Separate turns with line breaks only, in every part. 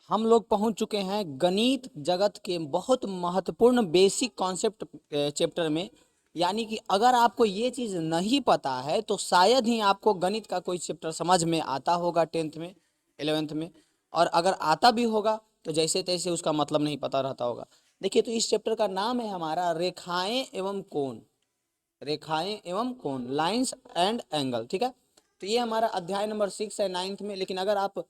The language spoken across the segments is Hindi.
हम लोग पहुंच चुके हैं गणित जगत के बहुत महत्वपूर्ण बेसिक कॉन्सेप्ट चैप्टर में। यानी कि अगर आपको ये चीज़ नहीं पता है तो शायद ही आपको गणित का कोई चैप्टर समझ में आता होगा 10th में 11th में। और अगर आता भी होगा तो जैसे तैसे उसका मतलब नहीं पता रहता होगा। देखिए, तो इस चैप्टर का नाम है हमारा रेखाएं एवं कोण। रेखाएं एवं कोण, लाइंस एंड एंगल। ठीक है, तो ये हमारा अध्याय नंबर 6 है 9th में। लेकिन अगर आप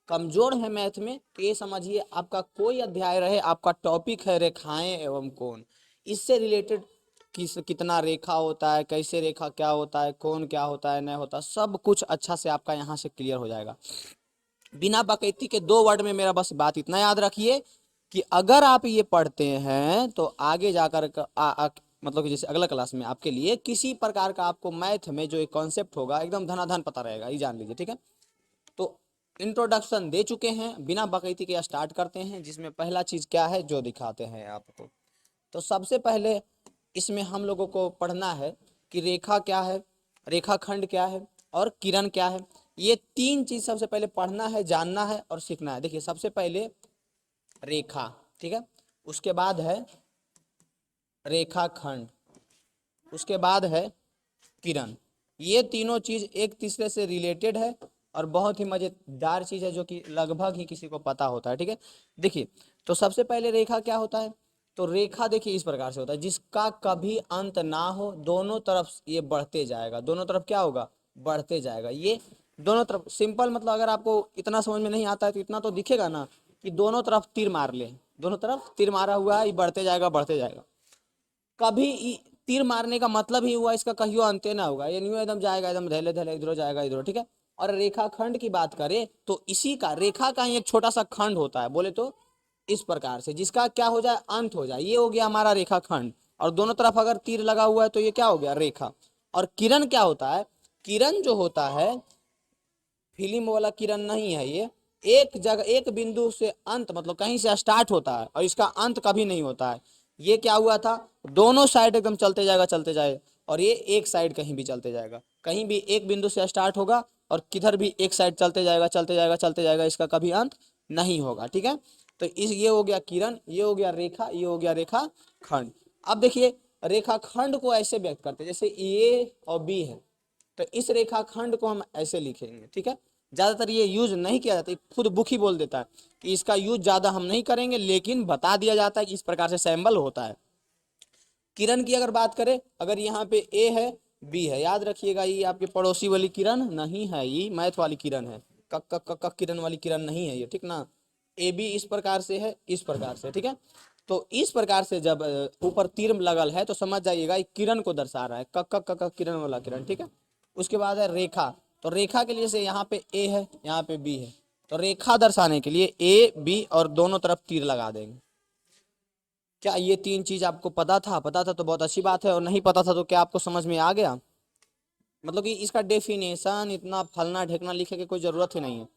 कमजोर हैं मैथ में तो ये समझिए आपका कोई अध्याय रहे, आपका टॉपिक है रेखाएं एवं कोण। इससे रिलेटेड कितना रेखा होता है, कैसे रेखा क्या होता है, कोण क्या होता है, नहीं होता, सब कुछ अच्छा से आपका यहाँ से क्लियर हो जाएगा बिना बकैती के। 2 वर्ड में मेरा बस बात इतना याद रखिए कि अगर आप ये पढ़ते हैं तो आगे जाकर मतलब कि जैसे अगला क्लास में आपके लिए किसी प्रकार का आपको मैथ में जो एक कॉन्सेप्ट होगा एकदम धनाधन पता रहेगा, ये जान लीजिए। ठीक है, तो इंट्रोडक्शन दे चुके हैं, बिना बकैती के स्टार्ट करते हैं, जिसमें पहला चीज क्या है जो दिखाते हैं आपको। तो सबसे पहले इसमें हम लोगों को पढ़ना है कि रेखा क्या है, रेखाखंड क्या है और किरण क्या है। ये 3 चीज सबसे पहले पढ़ना है, जानना है और सीखना है। देखिए, सबसे पहले रेखा, ठीक है, उसके बाद है रेखाखंड, उसके बाद है किरण। ये तीनों चीज एक तीसरे से रिलेटेड है और बहुत ही मजेदार चीज है जो कि लगभग ही किसी को पता होता है। ठीक है, देखिए, तो सबसे पहले रेखा क्या होता है। तो रेखा देखिए इस प्रकार से होता है, जिसका कभी अंत ना हो, दोनों तरफ ये बढ़ते जाएगा, दोनों तरफ क्या होगा, बढ़ते जाएगा। ये दोनों तरफ सिंपल मतलब अगर आपको इतना समझ में नहीं आता है तो इतना तो दिखेगा ना कि दोनों तरफ तीर मार ले, दोनों तरफ तीर मारा हुआ है, ये बढ़ते जाएगा बढ़ते जाएगा। कभी तीर मारने का मतलब ही हुआ इसका कहियो अंत्य ना होगा, ये नहीं एकदम जाएगा एकदम धैले धैले इधर जाएगा इधर। ठीक है, और रेखाखंड की बात करें तो इसी का रेखा का ही एक छोटा सा खंड होता है, बोले तो इस प्रकार से, जिसका क्या हो जाए, अंत हो जाए, ये हो गया हमारा रेखाखंड। और दोनों तरफ अगर तीर लगा हुआ है तो ये क्या हो गया, रेखा। और किरण क्या होता है, किरण जो होता है फिल्म वाला किरण नहीं है, ये एक जगह एक बिंदु से अंत मतलब कहीं से स्टार्ट होता है और इसका अंत कभी नहीं होता है। ये क्या हुआ था, दोनों साइड एकदम चलते जाएगा चलते जाएगा, और ये एक साइड कहीं भी चलते जाएगा, कहीं भी एक बिंदु से स्टार्ट होगा और किधर भी एक साइड चलते जाएगा चलते जाएगा चलते जाएगा, इसका कभी अंत नहीं होगा। ठीक है, तो इस ये हो गया किरण, ये हो गया रेखा, ये हो गया रेखा खंड। अब देखिए, रेखा खंड को ऐसे व्यक्त करते हैं जैसे ए और बी है, तो इस रेखाखंड को हम ऐसे लिखेंगे। ठीक है, ज्यादातर ये यूज नहीं किया जाता, खुद बुक ही बोल देता है कि इसका यूज ज्यादा हम नहीं करेंगे, लेकिन बता दिया जाता है कि इस प्रकार से सैंबल होता है। किरण की अगर बात करें, अगर यहाँ पे ए है बी है, याद रखिएगा ये आपके पड़ोसी वाली किरण नहीं है, ये मैथ वाली किरण है, कक कक कक कक किरण वाली किरण नहीं है ये, ठीक ना। ए बी इस प्रकार से है, इस प्रकार से, ठीक है। तो इस प्रकार से जब ऊपर तीर लगल है तो समझ जाइएगा ये किरण को दर्शा रहा है, कक कक कक कक किरण वाला किरण। ठीक है, उसके बाद है रेखा। तो रेखा के लिए से यहाँ पे ए है यहाँ पे बी है, तो रेखा दर्शाने के लिए ए बी और दोनों तरफ तीर लगा देंगे। क्या ये 3 चीज आपको पता था? पता था तो बहुत अच्छी बात है, और नहीं पता था तो क्या आपको समझ में आ गया? मतलब कि इसका डेफिनेशन इतना फलना ढेकना लिखे की कोई जरूरत ही नहीं है।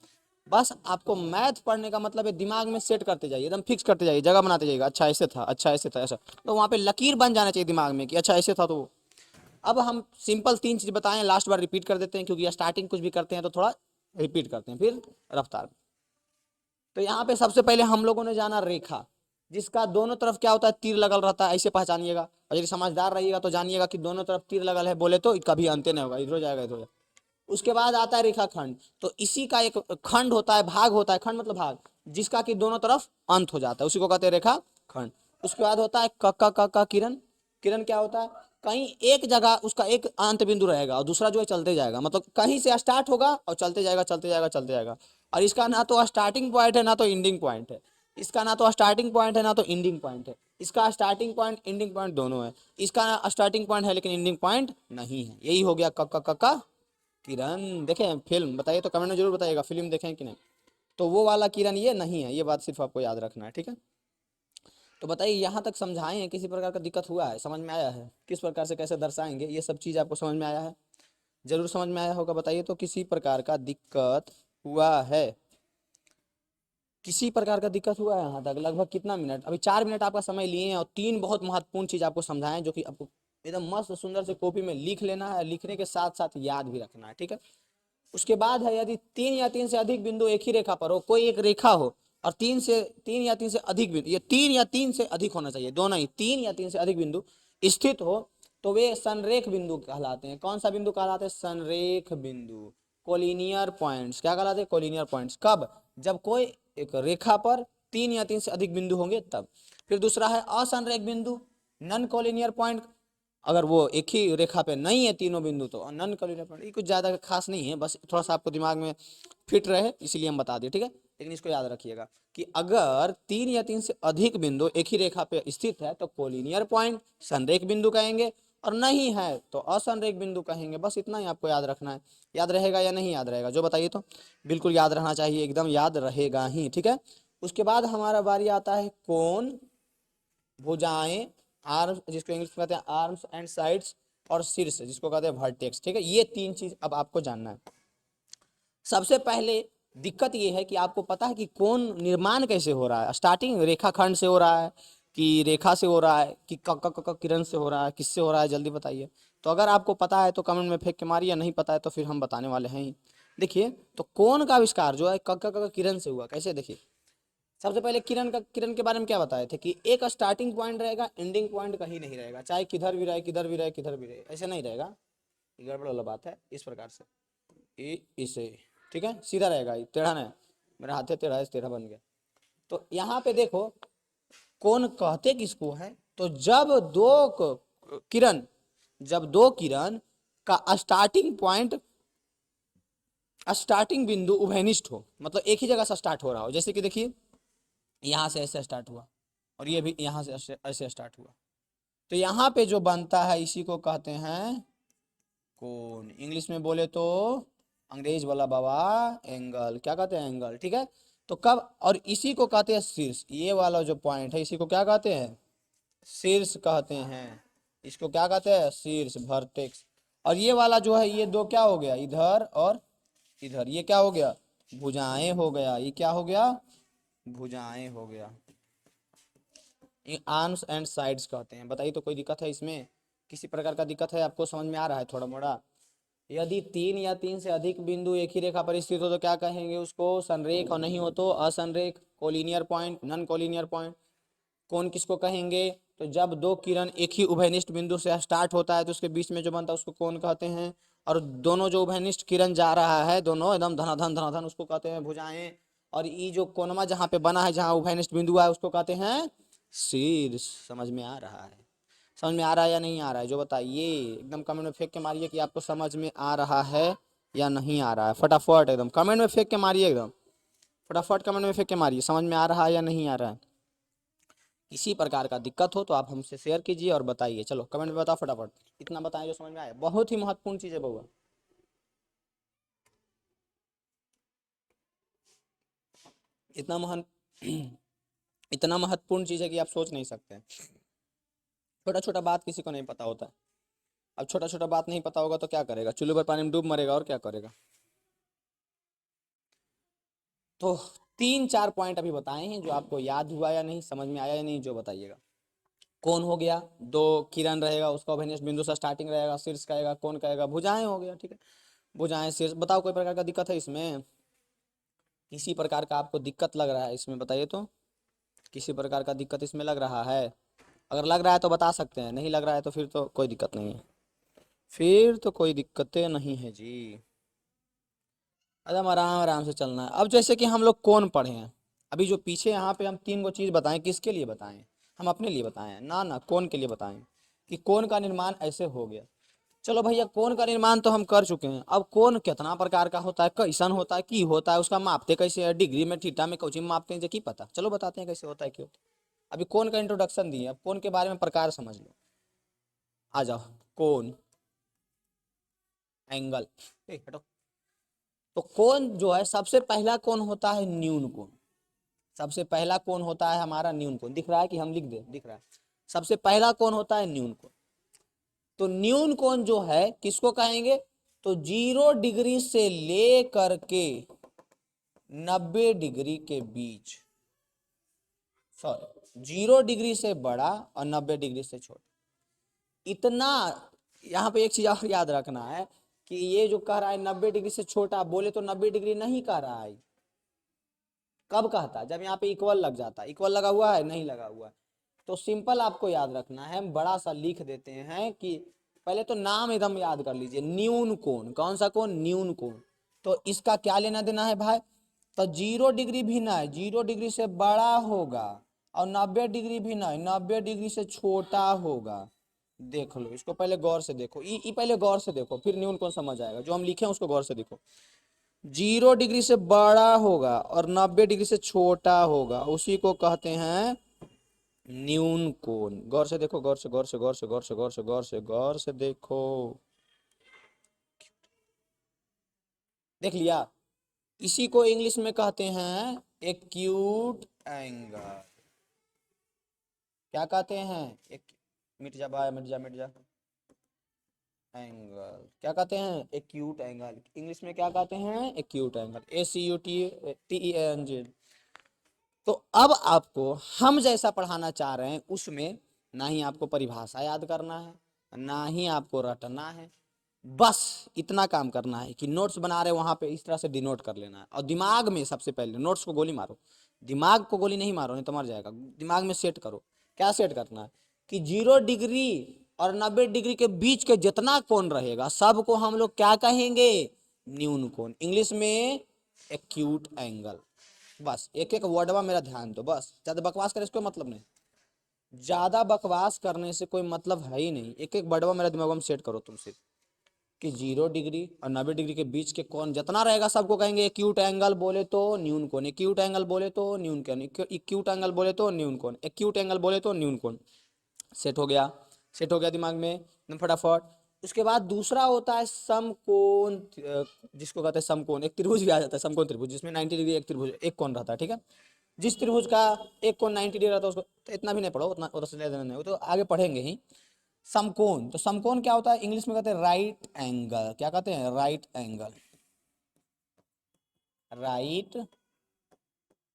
बस आपको मैथ पढ़ने का मतलब है दिमाग में सेट करते जाइए, एकदम फिक्स करते जाइए, जगह बनाते जाइएगा, अच्छा ऐसे था, अच्छा ऐसे था, ऐसा, तो वहाँ पे लकीर बन जाना चाहिए दिमाग में कि अच्छा ऐसे था। तो अब हम सिंपल 3 चीज बताएं, लास्ट बार रिपीट कर देते हैं क्योंकि स्टार्टिंग कुछ भी करते हैं तो थोड़ा रिपीट करते हैं फिर रफ्तार। तो यहाँ पे सबसे पहले हम लोगों ने जाना रेखा, जिसका दोनों तरफ क्या होता है, तीर लगल रहता है, ऐसे पहचानिएगा। और यदि समझदार रहिएगा तो जानिएगा कि दोनों तरफ तीर लगल है, बोले तो कभी अंत नहीं होगा, इधर जाएगा इधर। उसके बाद आता है रेखाखंड, तो इसी का एक खंड होता है, भाग होता है, खंड मतलब भाग, जिसका कि दोनों तरफ अंत हो जाता है, उसी को कहते हैं रेखा खंड। उसके बाद होता है का किरण। किरण क्या होता है, कहीं एक जगह उसका एक अंत बिंदु रहेगा और दूसरा जो है चलते जाएगा, मतलब कहीं से स्टार्ट होगा और चलते जाएगा चलते जाएगा चलते जाएगा। और इसका ना तो स्टार्टिंग पॉइंट है ना तो एंडिंग पॉइंट है, इसका ना तो स्टार्टिंग पॉइंट है ना तो एंडिंग पॉइंट है, इसका स्टार्टिंग पॉइंट एंडिंग पॉइंट दोनों है, इसका स्टार्टिंग पॉइंट है लेकिन एंडिंग पॉइंट नहीं है। यही हो गया का किरण। देखें फिल्म, बताइए तो कमेंट में जरूर बताइएगा फिल्म देखें कि नहीं। तो वो वाला किरण ये नहीं है, ये बात सिर्फ आपको याद रखना है, ठीक है। तो बताइए यहाँ तक समझाए हैं, किसी प्रकार का दिक्कत हुआ है, समझ में आया है किस प्रकार से कैसे दर्शाएंगे, ये सब चीज़ आपको समझ में आया है? जरूर समझ में आया होगा, बताइए तो किसी प्रकार का दिक्कत हुआ है? किसी प्रकार का दिक्कत हुआ है यहाँ तक? लगभग कितना मिनट, अभी 4 मिनट आपका समय लिए हैं और 3 बहुत महत्वपूर्ण चीज आपको समझाएं जो कि आपको एकदम मस्त सुंदर से कॉपी में लिख लेना है, लिखने के साथ साथ याद भी रखना है, ठीक है। उसके बाद है यदि 3 या 3 से अधिक बिंदु एक ही रेखा पर हो, कोई एक रेखा हो और 3 या 3 से अधिक बिंदु, ये 3 या 3 से अधिक होना चाहिए, दोनों ही 3 या 3 से अधिक बिंदु स्थित हो तो वे संरेख बिंदु कहलाते हैं। कौन सा बिंदु कहलाते हैं? संरेख बिंदु, कोलिनियर पॉइंट्स। क्या कहलाते हैं? Collinear points. कब? जब कोई एक रेखा पर 3 या 3 से अधिक बिंदु होंगे तब। फिर दूसरा है असंरेख बिंदु, नॉन कोलिनियर पॉइंट। अगर वो एक ही रेखा पे नहीं है तीनों बिंदु तो नॉन कोलिनियर पॉइंट। ये कुछ ज़्यादा खास नहीं है, बस थोड़ा सा आपको दिमाग में फिट रहे इसीलिए हम बता दिए, ठीक है। लेकिन इसको याद रखिएगा कि अगर 3 या 3 से अधिक बिंदु एक ही रेखा पे स्थित है तो कोलिनियर पॉइंट संरेख बिंदु कहेंगे, और नहीं है तो असंरेख बिंदु कहेंगे। बस इतना ही आपको याद रखना है। याद रहेगा या नहीं याद रहेगा जो बताइए तो? बिल्कुल याद रहना चाहिए, एकदम याद रहेगा ही, ठीक है। उसके बाद हमारा बारी आता है कोण, भुजाएं, आर्म्स जिसको इंग्लिश में कहते हैं आर्म्स एंड साइड्स, और शीर्ष जिसको कहते हैं वर्टेक्स, ठीक है। ये 3 चीज अब आपको जानना है। सबसे पहले दिक्कत ये है कि आपको पता है कि कोण निर्माण कैसे हो रहा है। स्टार्टिंग रेखाखंड से हो रहा है कि रेखा से हो रहा है कि किरण से हो रहा है, किससे हो रहा है जल्दी बताइए। तो अगर आपको पता है तो कमेंट में फेंक के मारिए, नहीं पता है तो फिर हम बताने वाले हैं ही। देखिए, तो कोण का आविष्कार जो है किरण से हुआ। कैसे? देखिए, सबसे पहले किरण के बारे में क्या बताए थे कि एक स्टार्टिंग पॉइंट रहेगा, एंडिंग पॉइंट कहीं नहीं रहेगा, चाहे किधर भी रहे, किधर भी रहे, किधर भी रहे, ऐसे नहीं रहेगा। ये गड़बड़ वाला बात है। इस प्रकार से इसे, ठीक है, सीधा रहेगा, ये टेढ़ा नहीं। मेरा हाथ है टेढ़ा है, टेढ़ा बन गया। तो यहाँ पे देखो, कौन कहते किसको है? तो जब दो किरण का स्टार्टिंग पॉइंट, स्टार्टिंग बिंदु उभयनिष्ठ हो, मतलब एक ही जगह से स्टार्ट हो रहा हो। जैसे कि देखिए, यहाँ से ऐसे स्टार्ट हुआ और ये भी यहाँ से ऐसे स्टार्ट हुआ, तो यहाँ पे जो बनता है इसी को कहते हैं कोण। इंग्लिश में बोले तो अंग्रेज वाला बाबा एंगल। क्या कहते हैं? एंगल, ठीक है। तो कब? और इसी को कहते हैं शीर्ष। ये वाला जो पॉइंट है इसी को क्या कहते हैं? शीर्ष कहते हैं। इसको क्या कहते हैं? शीर्ष, वर्टेक्स। और ये वाला जो है, ये दो क्या हो गया? इधर और इधर। ये क्या हो गया? भुजाएं हो गया। ये क्या हो गया? भुजाएं हो गया। आर्म्स एंड साइड्स कहते हैं। बताइए तो कोई दिक्कत है इसमें? किसी प्रकार का दिक्कत है? आपको समझ में आ रहा है थोड़ा मोड़ा? यदि 3 या 3 से अधिक बिंदु एक ही रेखा पर स्थित हो तो क्या कहेंगे उसको? संरेख, और नहीं हो तो असंरेख, collinear point, non collinear point. कौन किसको कहेंगे? तो जब दो किरण एक ही उभयनिष्ठ बिंदु से स्टार्ट होता है तो उसके बीच में जो बनता है उसको कौन कहते हैं। और दोनों जो उभयनिष्ठ किरण जा रहा है, दोनों एकदम धनाधन धनाधन, उसको कहते हैं भुजाएं। और ये जो कोनमा जहाँ पे बना है, जहाँ उभयनिष्ठ बिंदु है, उसको कहते हैं शीर्ष। समझ में आ रहा है? समझ में आ रहा है या नहीं आ रहा है जो बताइए? एकदम कमेंट में फेंक के मारिए कि आपको समझ में आ रहा है या नहीं आ रहा है। फटाफट एकदम कमेंट में फेंक के मारिए, एकदम फटाफट कमेंट में फेंक के मारिए, समझ में आ रहा है या नहीं आ रहा है। किसी प्रकार का दिक्कत हो तो आप हमसे शेयर कीजिए और बताइए। चलो कमेंट में बताओ फटाफट, इतना बताएं जो समझ में आया। बहुत ही महत्वपूर्ण चीज़ है बउआ, इतना महन इतना महत्वपूर्ण चीज़ है कि आप सोच नहीं सकते। छोटा छोटा बात किसी को नहीं पता होता है। अब छोटा छोटा बात नहीं पता होगा तो क्या करेगा? चूल्हे पर पानी में डूब मरेगा और क्या करेगा। तो 3-4 पॉइंट अभी बताए हैं, जो आपको याद हुआ या नहीं, समझ में आया या नहीं, जो बताइएगा। कौन हो गया? दो किरण रहेगा, उसका अभिनिष्ट बिंदु से स्टार्टिंग रहेगा, शीर्ष कहेगा, कौन कहेगा? भुजाएं हो गया, ठीक है। भुजाएं, शीर्ष। बताओ कोई प्रकार का दिक्कत है इसमें? किसी प्रकार का आपको दिक्कत लग रहा है इसमें? बताइए तो, किसी प्रकार का दिक्कत इसमें लग रहा है? अगर लग रहा है तो बता सकते हैं, नहीं लग रहा है तो फिर तो कोई दिक्कत नहीं है। फिर तो कोई दिक्कतें नहीं है जी, एकदम आराम आराम से चलना है। अब जैसे कि हम लोग कौन पढ़े हैं, अभी जो पीछे यहाँ पे हम 3 गो चीज़ बताएं, किसके लिए बताएं? हम अपने लिए बताएं ना, ना कौन के लिए बताएं कि कौन का निर्माण ऐसे हो गया। चलो भैया, कौन का निर्माण तो हम कर चुके हैं। अब कौन कितना प्रकार का होता है, कैसन होता है, की होता है, उसका मापते कैसे है, डिग्री में, थीटा में, कोचिंग में मापते हैं, जो की पता। चलो बताते हैं कैसे होता है, क्यों। अभी कौन का इंट्रोडक्शन दिए, अब कौन के बारे में प्रकार समझ लो। आ जाओ। कौन, एंगल, हटो। तो कौन जो है, सबसे पहला कौन होता है? न्यून कोण। सबसे पहला कौन होता है हमारा? न्यून कोण। दिख रहा है कि हम लिख दे? दिख रहा है। सबसे पहला कौन होता है? न्यून कोण। तो न्यून कोण जो है किसको कहेंगे? तो 0 डिग्री से ले करके 90 डिग्री के बीच, सॉरी, 0 डिग्री से बड़ा और 90 डिग्री से छोटा। इतना, यहाँ पे एक चीज और याद रखना है कि ये जो कह रहा है 90 डिग्री से छोटा, बोले तो 90 डिग्री नहीं कह रहा है। कब कहता? जब यहाँ पे इक्वल लग जाता। इक्वल लगा हुआ है? नहीं लगा हुआ है। तो सिंपल आपको याद रखना है, हम बड़ा सा लिख देते हैं कि पहले तो नाम एकदम याद कर लीजिए, न्यून कोण। कौन सा कोण? न्यून कोण। तो इसका क्या लेना देना है भाई? तो 0 डिग्री भी नहीं, 0 डिग्री से बड़ा होगा, और 90 डिग्री भी नहीं, 90 डिग्री से छोटा होगा। देख लो इसको, पहले गौर से देखो, ई पहले गौर से देखो, फिर न्यून कोण समझ आएगा। जो हम लिखे हैं उसको गौर से देखो। 0 डिग्री से बड़ा होगा और 90 डिग्री से छोटा होगा, उसी को कहते हैं न्यून कोण। गौर से देखो, गौर से, गौर से, गौर से, गौर से, गौर से, गौर से, गौर से देखो। देख लिया? इसी को इंग्लिश में कहते हैं एक्यूट एंगल। क्या कहते हैं? एक, मिट जा भाई, मिट जा, मिट जा। एंगल क्या कहते हैं? Acute angle. इंग्लिश में क्या कहते हैं? Acute angle. ACUTTENG। तो अब आपको हम जैसा पढ़ाना चाह रहे हैं उसमें ना ही आपको परिभाषा याद करना है, ना ही आपको रटना है। बस इतना काम करना है कि नोट्स बना रहे वहां पे इस तरह से डिनोट कर लेना है। और दिमाग में सबसे पहले नोट्स को गोली मारो। दिमाग को गोली नहीं मारो, नहीं तो मर जाएगा। दिमाग में सेट करो। क्या सेट करना है? कि 0 डिग्री और 90 डिग्री के बीच के जितना कोण रहेगा सबको हम लोग क्या कहेंगे? न्यून कोण। इंग्लिश में एक्यूट एंगल। बस एक एक वर्डवा मेरा ध्यान दो, बस ज्यादा बकवास करे इसको मतलब नहीं। ज्यादा बकवास करने से कोई मतलब है ही नहीं। एक एक वर्डवा मेरा दिमाग में सेट करो तुम सिर्फ। कि 0 डिग्री और 90 डिग्री के बीच के कोण जितना रहेगा सबको कहेंगे एक्यूट एंगल, बोले तो न्यून कोण। एक्यूट एंगल बोले तो न्यून कोण। एक्यूट एंगल बोले तो न्यून कोण। एक्यूट एंगल बोले तो न्यून कोण। सेट हो गया? सेट हो गया दिमाग में एकदम फटाफट। उसके बाद दूसरा होता है समकोण, जिसको कहते हैं समकोण। एक त्रिभुज भी आ जाता है समकोण त्रिभुज, जिसमें 90 डिग्री एक त्रिभुज एक कोण रहता है, ठीक है। जिस त्रिभुज का एक कोण 90 डिग्री रहता है उसको तो इतना भी नहीं पढ़ो, उतना उधर से ले देना नहीं, वो तो आगे पढ़ेंगे ही। समकोण, तो समकोण क्या होता है? इंग्लिश में कहते हैं राइट एंगल। क्या कहते हैं? Right angle. Right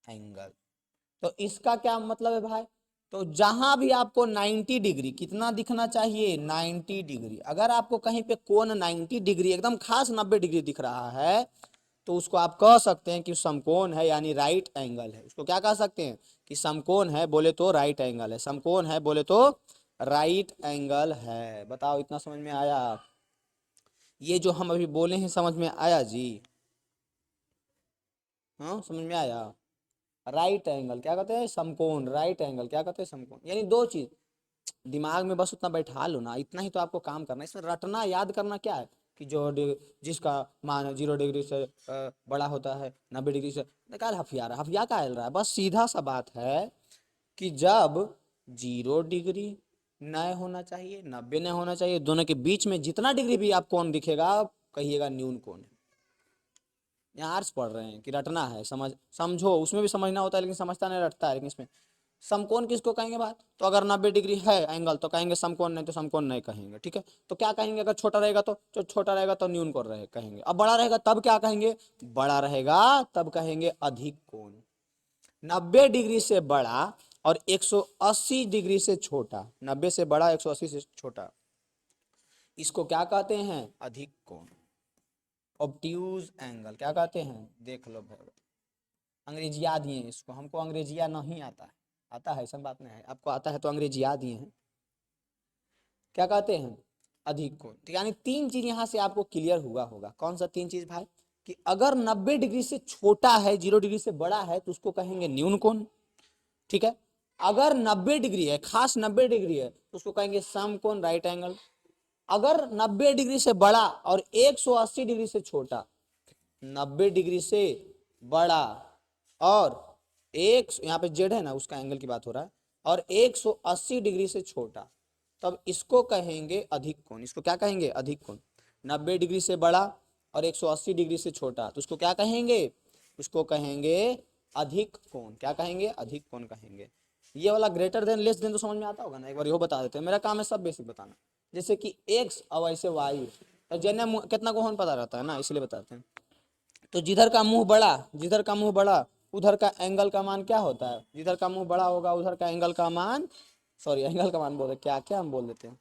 angle. तो इसका क्या मतलब है भाई? तो जहां भी आपको 90 डिग्री कितना दिखना चाहिए? 90 डिग्री। अगर आपको कहीं पे कोण 90 डिग्री एकदम खास 90 डिग्री दिख रहा है तो उसको आप कह सकते हैं कि समकोण है, यानी राइट एंगल है। उसको क्या कह सकते हैं? कि समकोण है बोले तो राइट एंगल है। समकोण है बोले तो राइट एंगल है। बताओ इतना समझ में आया? ये जो हम अभी बोले हैं समझ में आया जी? हाँ समझ में आया? राइट एंगल क्या कहते हैं? समकोण। राइट एंगल क्या कहते हैं? समकोण। यानी दो चीज दिमाग में बस उतना बैठा लो ना, इतना ही तो आपको काम करना है। इसमें रटना याद करना क्या है? कि जिसका मान 0 डिग्री से बड़ा होता है, 90 डिग्री से निकाल। हफिया रहा, हफिया का रहा है। बस सीधा सा बात है कि जब 0 डिग्री न होना चाहिए, 90 न होना चाहिए, दोनों के बीच में जितना डिग्री भी आप कोण दिखेगा कहिएगा न्यून कोण है। यहाँ आर्ट्स पढ़ रहे हैं कि रटना है, समझो। उसमें भी समझना होता है लेकिन समझता नहीं, रटता है। लेकिन इसमें समकोण किसको कहेंगे बात? तो अगर 90 डिग्री है एंगल तो कहेंगे समकोण, नहीं तो समकोण नहीं कहेंगे, ठीक है। तो क्या कहेंगे? अगर छोटा रहेगा तो जो छोटा रहेगा तो न्यून कोण रहे कहेंगे। अब बड़ा रहेगा तब क्या कहेंगे? बड़ा रहेगा तब कहेंगे अधिक कोण। 90 डिग्री से बड़ा और 180 डिग्री से छोटा, 90 से बड़ा 180 से छोटा, इसको क्या कहते हैं? अधिक कोण। ऑब्ट्यूज एंगल क्या कहते हैं? देख लो भाई, अंग्रेजिया दिए हैं इसको। हमको अंग्रेजिया नहीं आता है। आता है, ऐसा बात नहीं है। आपको आता है तो अंग्रेजिया दिए हैं। क्या कहते हैं? अधिक कोण। तो यानी तीन चीज यहां से आपको क्लियर हुआ होगा। कौन सा तीन चीज भाई? कि अगर 90 डिग्री से छोटा है, 0 डिग्री से बड़ा है, तो उसको कहेंगे न्यून कोण, ठीक है। अगर 90 डिग्री है, खास 90 डिग्री है, तो उसको कहेंगे समकोण, राइट एंगल। अगर 90 डिग्री से बड़ा और 180 डिग्री से छोटा, 90 डिग्री से बड़ा और एक, यहाँ पे जेड है ना, उसका एंगल की बात हो रहा है, और 180 डिग्री से छोटा, तब इसको कहेंगे अधिक कोण। इसको क्या कहेंगे? अधिक कोण। 90 डिग्री से बड़ा और 180 डिग्री से छोटा, तो उसको क्या कहेंगे? उसको कहेंगे अधिक कोण। क्या कहेंगे? अधिक कोण कहेंगे। ये वाला ग्रेटर देन लेस देन तो समझ में आता होगा ना? एक बार यो बता देते हैं, मेरा काम है सब बेसिक बताना। जैसे कि एक्स और ऐसे वाई, तो जेने कितना को पता रहता है ना, इसलिए बताते हैं। तो जिधर का मुंह बड़ा, जिधर का मुंह बड़ा उधर का एंगल का मान क्या होता है? जिधर का मुंह बड़ा होगा उधर का एंगल का मान, सॉरी एंगल का मान बोल रहे, क्या क्या हम बोल देते हैं,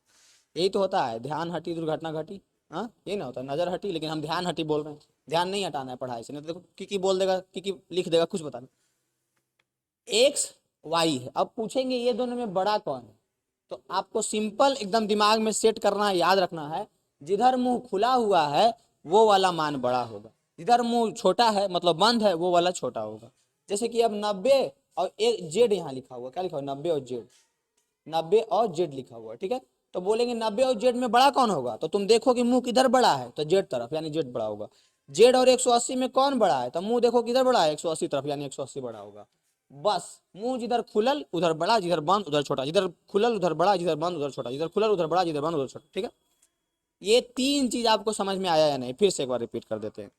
यही तो होता है। ध्यान हटी दुर्घटना घटी। हाँ ये ना होता है, नजर हटी, लेकिन हम ध्यान हटी बोल रहे हैं। ध्यान नहीं हटाना है पढ़ाई से, नहीं तो देखो की बोल देगा, की लिख देगा, कुछ बताना। एक्स वाई है, अब पूछेंगे ये दोनों में बड़ा कौन है, तो आपको सिंपल एकदम दिमाग में सेट करना है, याद रखना है, जिधर मुंह खुला हुआ है वो वाला मान बड़ा होगा, जिधर मुंह छोटा है मतलब बंद है वो वाला छोटा होगा। जैसे कि अब 90 और एक जेड यहाँ लिखा हुआ, क्या लिखा हुआ, 90 और जेड, 90 और जेड लिखा हुआ है, ठीक है। तो बोलेंगे 90 और जेड में बड़ा कौन होगा, तो तुम देखो कि मुंह किधर बड़ा है, तो जेड तरफ, यानी जेड बड़ा होगा। जेड और 180 में कौन बड़ा है, तो मुंह देखो किधर बड़ा है, 180 तरफ, यानी 180 बड़ा होगा। बस मुंह जिधर खुलल उधर बड़ा, जिधर बंद उधर छोटा, जिधर खुलल उधर बड़ा, जिधर बंद उधर छोटा, जिधर खुलल उधर बड़ा, जिधर बंद उधर छोटा, ठीक है। ये तीन चीज आपको समझ में आया या नहीं, फिर से एक बार रिपीट कर देते हैं।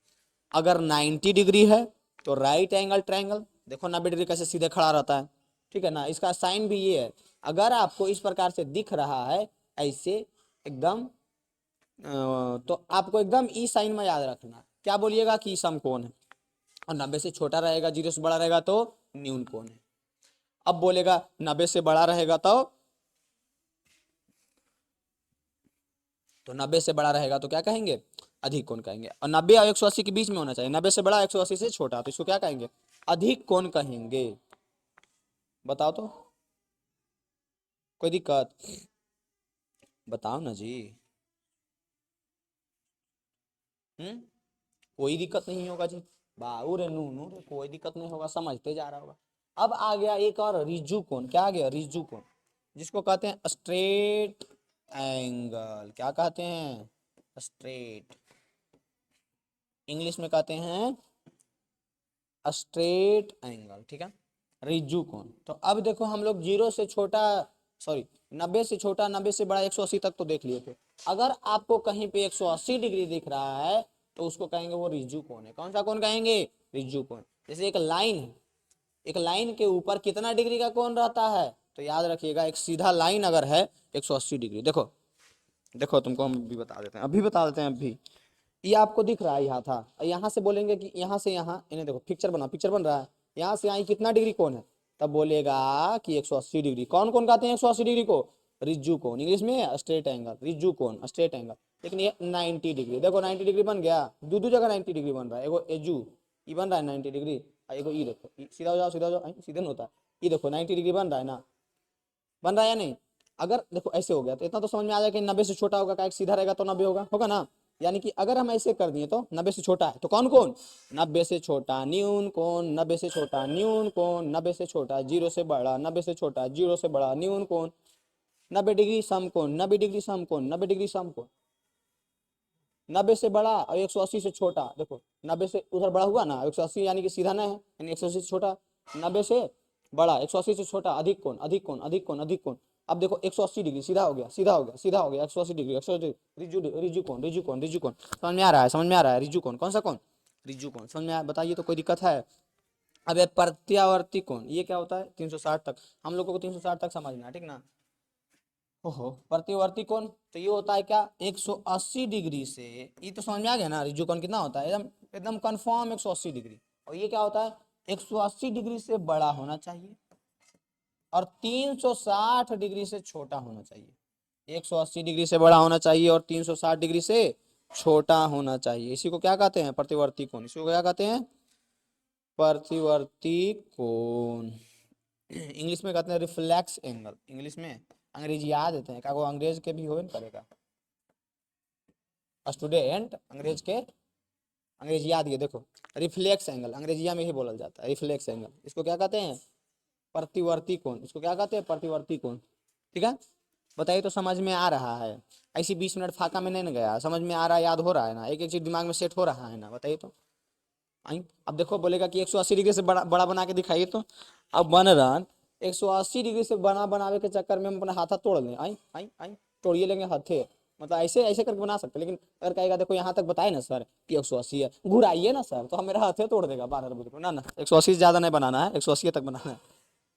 अगर 90 डिग्री है तो राइट एंगल ट्रायंगल, देखो 90 डिग्री कैसे सीधे खड़ा रहता है, ठीक है ना। इसका साइन भी ये है, अगर आपको इस प्रकार से दिख रहा है ऐसे एकदम, तो आपको एकदम ई साइन में याद रखना, क्या बोलिएगा कि समकोण है, और 90 से छोटा रहेगा, 0 से बड़ा रहेगा तो न्यून कोण है। अब बोलेगा 90 से बड़ा रहेगा तो 90 से बड़ा रहेगा तो क्या कहेंगे, अधिक कोण कहेंगे, और 90 और 180 के बीच में होना चाहिए, 90 से बड़ा 180 से छोटा, तो इसको क्या कहेंगे, अधिक कोण कहेंगे। बताओ तो, कोई दिक्कत, बताओ ना जी। कोई दिक्कत नहीं होगा जी, बाऊ रे नू नू रे, कोई दिक्कत नहीं होगा, समझते जा रहा होगा। अब आ गया एक और रिजु कोण, क्या आ गया, रिजु कोण, जिसको कहते हैं स्ट्रेट एंगल, क्या कहते हैं, स्ट्रेट, इंग्लिश में कहते हैं स्ट्रेट एंगल, ठीक है, रिजु कोण। तो अब देखो हम लोग 0 से छोटा, सॉरी 90 से छोटा, 90 से बड़ा 180 तक तो देख लिए थे। अगर आपको कहीं पे 180 डिग्री दिख रहा है तो उसको कहेंगे वो रिजु कोण है। कौन सा कोण कहेंगे, रिजु कोण। जैसे एक लाइन है, एक लाइन के ऊपर कितना डिग्री का कोण रहता है, तो याद रखिएगा एक सीधा लाइन अगर है 180 डिग्री, देखो देखो तुमको हम भी बता देते हैं, अभी बता देते हैं अभी। ये आपको दिख रहा है यहाँ था, यहाँ से बोलेंगे कि यहाँ से यहाँ, इन्हें देखो पिक्चर बना, पिक्चर बन रहा है, यहाँ से यहाँ कितना डिग्री कोण है, तब बोलेगा कि 180 डिग्री। कौन कौन कहते हैं 180 डिग्री को, रिज्जू कोण, इंग्लिश में स्ट्रेट एंगल, रिज्जू कोण स्ट्रेट एंगल। लेकिन ये 90 डिग्री, देखो 90 डिग्री बन गया, दो जगह 90 डिग्री बन रहा है, एगो एजू ये बन रहा है 90 डिग्री, एगो ई देखो, सीधा हो जाओ, सीधा हो जाओ, सीधे नहीं होता, ये देखो 90 डिग्री बन रहा है ना, बन रहा है या नहीं। अगर देखो ऐसे हो गया तो इतना तो समझ में आ जाएगा कि 90 से छोटा होगा, का एक सीधा रहेगा तो 90 होगा, होगा ना। यानी कि अगर हम ऐसे कर दिए तो 90 से छोटा है तो कौन कौन, 90 से छोटा न्यून कोण, 90 से छोटा न्यून कोण, 90 से छोटा 0 से बड़ा, 90 से छोटा 0 से बड़ा न्यून कोण, 90 डिग्री समकोण, 90 डिग्री समकोण, 90 डिग्री समकोण। 90 से बड़ा और 180 से छोटा, देखो 90 से उधर बड़ा हुआ ना, 180 यानी कि सीधा ना है, यानी 180 से छोटा, 90 से बड़ा 180 से छोटा, अधिक कोण अधिक कोण अधिक कोण अधिक कोण। अब देखो 180 डिग्री सीधा हो गया, सीधा हो गया, सीधा हो गया, 180 डिग्री, 180 रिजु रिजु कोण, रिजु कोण, रिजु कोण। समझ में आ रहा है, समझ में आ रहा है, रिजु कोण कौन सा कोण, रिजु कोण समझ में आया, बताइए तो कोई दिक्कत है। अब ये प्रत्यावर्ती कोण, ये क्या होता है, 360 तक, हम लोगों को 360 तक समझना है, ठीक ना। ओहो, प्रतिवर्ती कोण तो ये होता है क्या, 180 डिग्री से, ये तो समझ में आ गया ना, रिजु कोण कितना होता है, एकदम एकदम कंफर्म 180 डिग्री। और ये क्या होता है, 180 डिग्री से बड़ा होना चाहिए और 360 डिग्री से छोटा होना चाहिए। 180 डिग्री से बड़ा होना चाहिए और 360 डिग्री से छोटा होना चाहिए, इसी को क्या कहते हैं, प्रतिवर्ती कोण। इसी को क्या कहते हैं, प्रतिवर्ती कोण। इंग्लिश में कहते हैं रिफ्लेक्स एंगल, इंग्लिश में, अंग्रेजी याद देते हैं, क्या वो अंग्रेज के भी हो करेगा स्टूडेंट, अंग्रेजी याद, ये देखो रिफ्लेक्स एंगल अंग्रेजिया में ही बोला जाता है, रिफ्लेक्स एंगल, इसको क्या कहते हैं, प्रतिवर्ती कोण, इसको क्या कहते हैं, प्रतिवर्ती कोण, ठीक है। बताइए तो समझ में आ रहा है, ऐसी 20 मिनट फाका में नहीं ना गया, समझ में आ रहा है, याद हो रहा है ना, एक एक चीज दिमाग में सेट हो रहा है ना, बताइए तो। आई अब देखो बोलेगा कि 180 डिग्री से बड़ा बड़ा बना के दिखाइए, तो अब बन रहा 180 डिग्री से बना बनावे के चक्कर में हम अपना हाथा तोड़ लें, आई आई आई तोड़िए लेंगे हाथे, मतलब ऐसे ऐसे करके बना सकते, लेकिन अगर कहेगा देखो यहाँ तक बताए ना सर कि 180 है, घुराइए ना सर, तो हम मेरा हाथे तोड़ देगा 12 बजे को, ना ना 180 से ज्यादा नहीं बनाना है, 180 तक बनाना है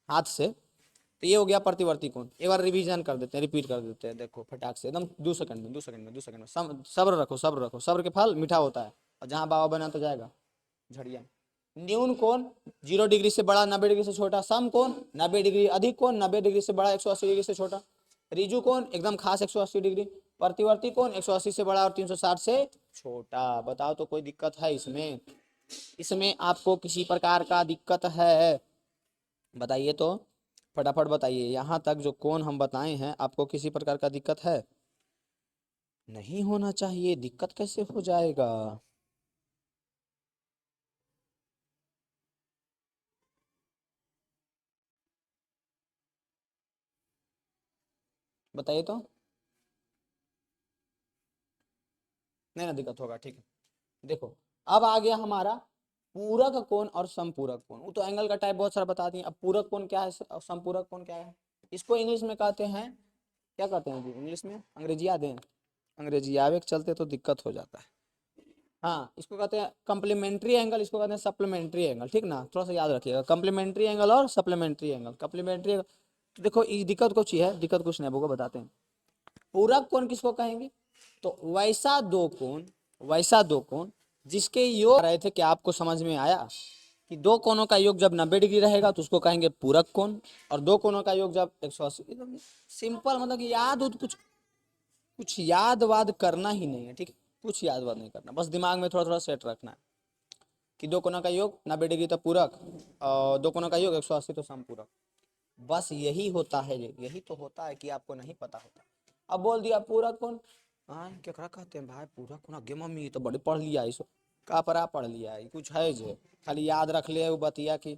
हाथ से। तो ये हो गया प्रतिवर्ती कोण। एक बार रिवीजन कर देते हैं, रिपीट कर देते हैं, देखो फटाक से एकदम 2 सेकंड में, 2 सेकंड में, 2 सेकंड में, सब्र रखो, सब्र रखो, सब्र के फल मीठा होता है, और जहाँ बाबा बना तो जाएगा झड़िया। न्यून कोण 0 डिग्री से बड़ा, 90 डिग्री से छोटा, सम कोण 90 डिग्री, अधिक कोण 90 डिग्री से बड़ा, 180 डिग्री से छोटा, रिजु कोण एकदम खास 180 डिग्री, प्रतिवर्ती कोण 180 से बड़ा और 360 से छोटा। बताओ तो कोई दिक्कत है इसमें? इसमें आपको किसी प्रकार का दिक्कत है? बताइए तो, फटाफट बताइए। यहाँ तक जो कोण हम बताए हैं आपको किसी प्रकार का दिक्कत है? नहीं होना चाहिए, दिक्कत कैसे हो जाएगा? बताइए तो। नहीं ना दिक्कत होगा, ठीक है। देखो, अब आ गया हमारा पूरक कोण और समपूरक कोण। वो तो एंगल का टाइप बहुत सारा बता दिए। अब पूरक कोण क्या है और समपूरक कोण क्या है? इसको इंग्लिश में कहते हैं, क्या कहते हैं जी इंग्लिश में? अंग्रेजी याद है? अंग्रेजी आवे के चलते तो दिक्कत हो जाता है। हाँ, इसको कहते हैं कम्प्लीमेंट्री एंगल, इसको कहते हैं सप्लीमेंट्री एंगल, ठीक ना? थोड़ा सा याद रखिएगा, कम्प्लीमेंट्री एंगल और सप्लीमेंट्री एंगल। कम्प्लीमेंट्री तो देखो ये दिक्कत कुछ ही है, दिक्कत कुछ नहीं है, वो बताते हैं। पूरक कोण किसको कहेंगे? तो वैसा दो कोण जिसके योग रहे थे, क्या आपको समझ में आया? कि दो कोणों का योग जब 90 डिग्री रहेगा तो उसको कहेंगे पूरक कोण, और दो कोणों का योग जब 180। एकदम सिंपल, मतलब कि याद कुछ कुछ याद वाद करना ही नहीं है, ठीक है? कुछ याद वाद नहीं करना, बस दिमाग में थोड़ा थोड़ा सेट रखना है कि दो कोणों का योग 90 डिग्री तो पूरक, और दो कोणों का योग 180 तो समपूरक। बस यही होता है, यही तो होता है कि आपको नहीं पता होता। अब बोल दिया पूरक कोण, हाँ क्या कहते हैं भाई पूरक कोण? गे मम्मी ये तो बड़े पढ़ लिया इसको। का परा पढ़ लिया है कुछ है जे खाली याद रख ले वो बतिया की,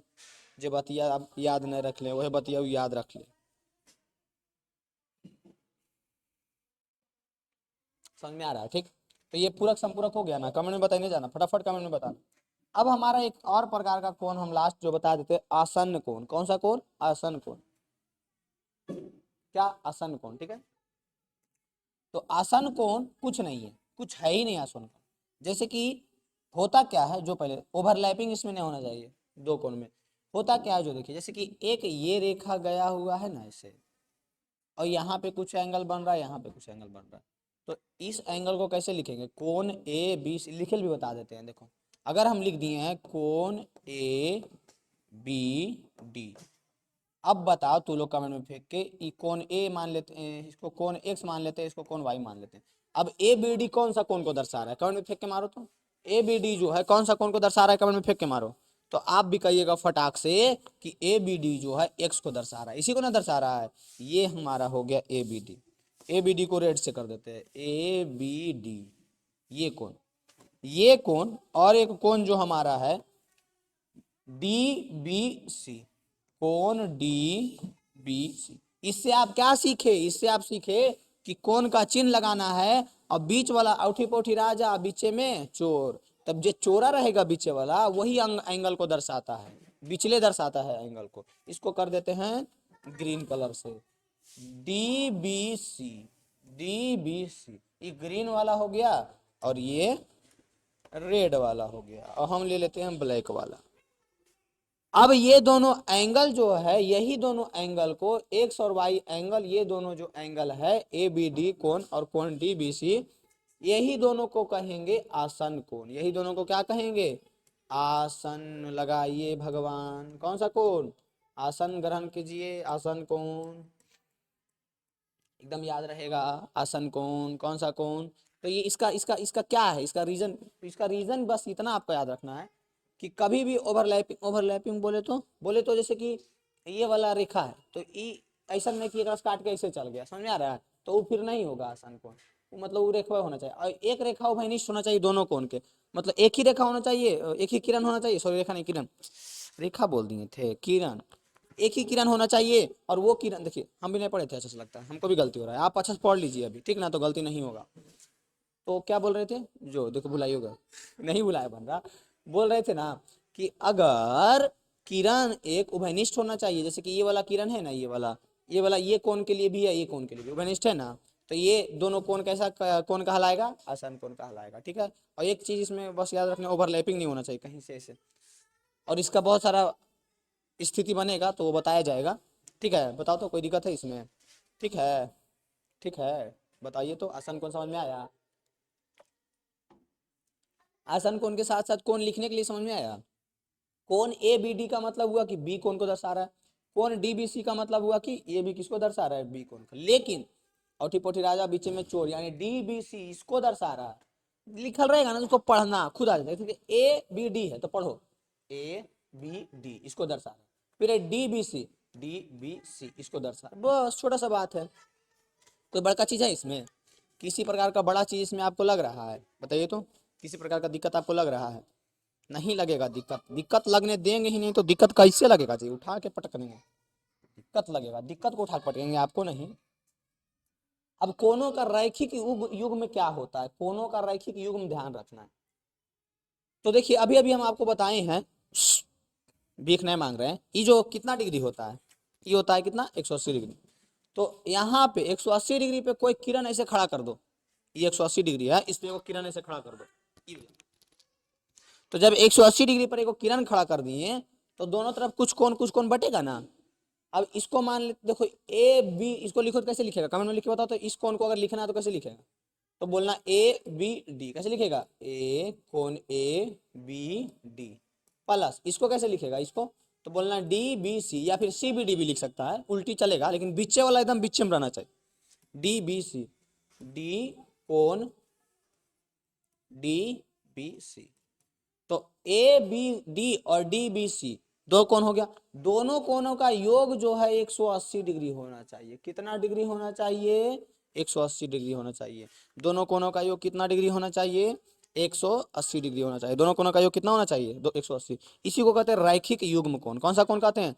जो बतिया आप याद नहीं रख ले वही बतिया याद रख ले। समझ में आ रहा है? ठीक। तो ये पूरक संपूरक हो गया ना? कमेंट में बताइए, जाना फटाफट कमेंट में बताना। अब हमारा एक और प्रकार का कोण हम लास्ट जो बता देते, आसन्न कोण। कौन सा कोण? आसन्न कोण। क्या? आसन्न कोण, ठीक है। तो आसन्न कोण कुछ नहीं है, कुछ है ही नहीं आसन्न कोण। जैसे कि होता क्या है, जो पहले ओवरलैपिंग इसमें नहीं होना चाहिए दो कोण में। होता क्या है जो देखिए, जैसे कि एक ये रेखा गया हुआ है ना ऐसे, और यहाँ पे कुछ एंगल बन रहा है, यहाँ पे कुछ एंगल बन रहा है। तो इस एंगल को कैसे लिखेंगे? कोण ए बी सी, लिखे भी बता देते हैं। देखो, अगर हम लिख दिए हैं कोण ए बी डी, अब बताओ तू लोग कमेंट में फेंक के, ई कोण ए मान लेते हैं, इसको कोण एक्स मान लेते हैं, इसको कोण वाई मान लेते हैं। अब ए बी डी कौन सा कोण को दर्शा रहा है? कमेंट में फेंक के मारो तो। ए बी डी जो है कौन सा कोण को दर्शा रहा है? कमेंट में फेंक के मारो। तो आप भी कहिएगा फटाक से कि ए बी डी जो है एक्स को दर्शा रहा है, इसी को ना दर्शा रहा है। ये हमारा हो गया A B D. A B D को रेड से कर देते हैं, ए बी डी, ये कोण और एक कोण जो हमारा है डी बी सी, कोण डी बी सी। इससे आप क्या सीखे? इससे आप सीखे कि कोण का चिन्ह लगाना है, और बीच वाला औठी पोठी राजा, बीचे में चोर। तब जो चोरा रहेगा बीचे वाला वही एंगल को दर्शाता है, बिचले दर्शाता है एंगल को। इसको कर देते हैं ग्रीन कलर से, D B C. D B C, ये ग्रीन वाला हो गया और ये रेड वाला हो गया, और हम ले लेते हैं ब्लैक वाला। अब ये दोनों एंगल जो है, यही दोनों एंगल को एक्स और वाई एंगल, ये दोनों जो एंगल है ए बी डी कोण और कोण डी बी सी, यही दोनों को कहेंगे आसन्न कोण। यही दोनों को क्या कहेंगे? आसन्न। लगाइए भगवान, कौन सा कोण? आसन ग्रहण कीजिए, आसन कोण एकदम याद रहेगा। आसन कोण कौन सा कोण? तो ये इसका इसका इसका क्या है, इसका रीजन बस इतना आपको याद रखना है कि कभी भी ओवरलैपिंग बोले तो जैसे कि ये वाला रेखा है, तो ये ऐसा नहीं कि काट के ऐसे चल गया, समझ में आ रहा है? तो वो फिर नहीं होगा आसन कोण। वो मतलब वो रेखा होना चाहिए, और एक रेखा उभयनिष्ठ होना चाहिए दोनों कोण के। मतलब एक ही रेखा होना चाहिए, एक ही किरण होना चाहिए, सॉरी रेखा नहीं किरण, रेखा बोल दिए थे, किरण। एक ही किरण होना चाहिए, और वो किरण देखिए हम भी नहीं पढ़े थे, अच्छा से लगता है हमको भी गलती हो रहा है, आप अच्छा से पढ़ लीजिए अभी, ठीक ना? तो गलती नहीं होगा। तो क्या बोल रहे थे? जो देखो भुलाई होगा, नहीं भुलाया बन रहा। बोल रहे थे ना कि अगर किरण एक उभयनिष्ठ होना चाहिए, जैसे कि ये वाला किरण है ना, ये वाला ये कोण के लिए भी है, ये कोण के लिए भी उभयनिष्ठ है ना, तो ये दोनों कोण कैसा कोण कहलाएगा? आसन कोण कहलाएगा, ठीक है। और एक चीज इसमें बस याद रखना, ओवरलैपिंग नहीं होना चाहिए कहीं से ऐसे। और इसका बहुत सारा स्थिति बनेगा तो वो बताया जाएगा, ठीक है। बताओ तो कोई दिक्कत है इसमें? ठीक है, ठीक है। बताइए तो, आसन कोण समझ में आया? आसन कोण के साथ साथ कोण लिखने के लिए समझ में आया? कोण ए बी डी का मतलब हुआ कि बी कोण को दर्शा रहा है, कोण डी बी सी का मतलब हुआ कि ये भी किसको दर्शा रहा है? बी कोण को। लेकिन औठी पोठी राजा बीच में चोर, यानी DBC इसको दर्शा रहा है। लिखल रहेगा ना, उसको पढ़ना खुद आ जाएगा। ABD है तो पढ़ो ABD इसको दर्शा रहा है। फिर है DBC इसको दर्शा रहा है। बस छोटा सा बात है, कोई बड़का चीज है इसमें? किसी प्रकार का बड़ा चीज इसमें आपको लग रहा है? बताइए तो, किसी प्रकार का दिक्कत आपको लग रहा है? नहीं लगेगा दिक्कत, दिक्कत लगने देंगे ही नहीं तो दिक्कत कैसे लगेगा जी? उठा के पटकनेंगे, दिक्कत लगेगा, दिक्कत को उठा के पटकेंगे, आपको नहीं। अब कोनों का रैखिक युग में क्या होता है, कोनों का रैखिक युग में ध्यान रखना है। तो देखिए अभी अभी हम आपको बताए हैं, भीख नहीं मांग रहे हैं, ये जो कितना डिग्री होता है, ये होता है कितना, 180 डिग्री। तो यहाँ पे 180 डिग्री पे कोई किरण ऐसे खड़ा कर दो, ये 180 डिग्री है, इस पे वो किरण ऐसे खड़ा कर दो। तो जब 180 डिग्री पर एक किरण खड़ा कर दिए तो दोनों तरफ कुछ कोण बटेगा ना। अब इसको मान ले, देखो AB, इसको लिखो तो कैसे लिखेगा, कमेंट में लिख के बताओ। तो इस कोण को अगर लिखना है तो कैसे लिखेगा? तो बोलना ABD, कैसे लिखेगा? कोण ABD प्लस इसको कैसे लिखेगा, इसको तो बोलना DBC, या फिर CBD भी लिख सकता है, उल्टी चलेगा, लेकिन बीचे वाला एकदम बीचे में रहना चाहिए। DBC, D कोण DBC, तो ABD और DBC दो कोण हो गया। दोनों कोणों का योग जो है 180 डिग्री होना चाहिए। कितना डिग्री होना चाहिए? 180 डिग्री होना चाहिए। दोनों कोणों का योग कितना डिग्री होना चाहिए? 180 डिग्री होना चाहिए। दोनों कोणों का योग कितना होना चाहिए? 180। इसी को कहते हैं रैखिक युग्म कोण। कौन सा कोण कहते हैं?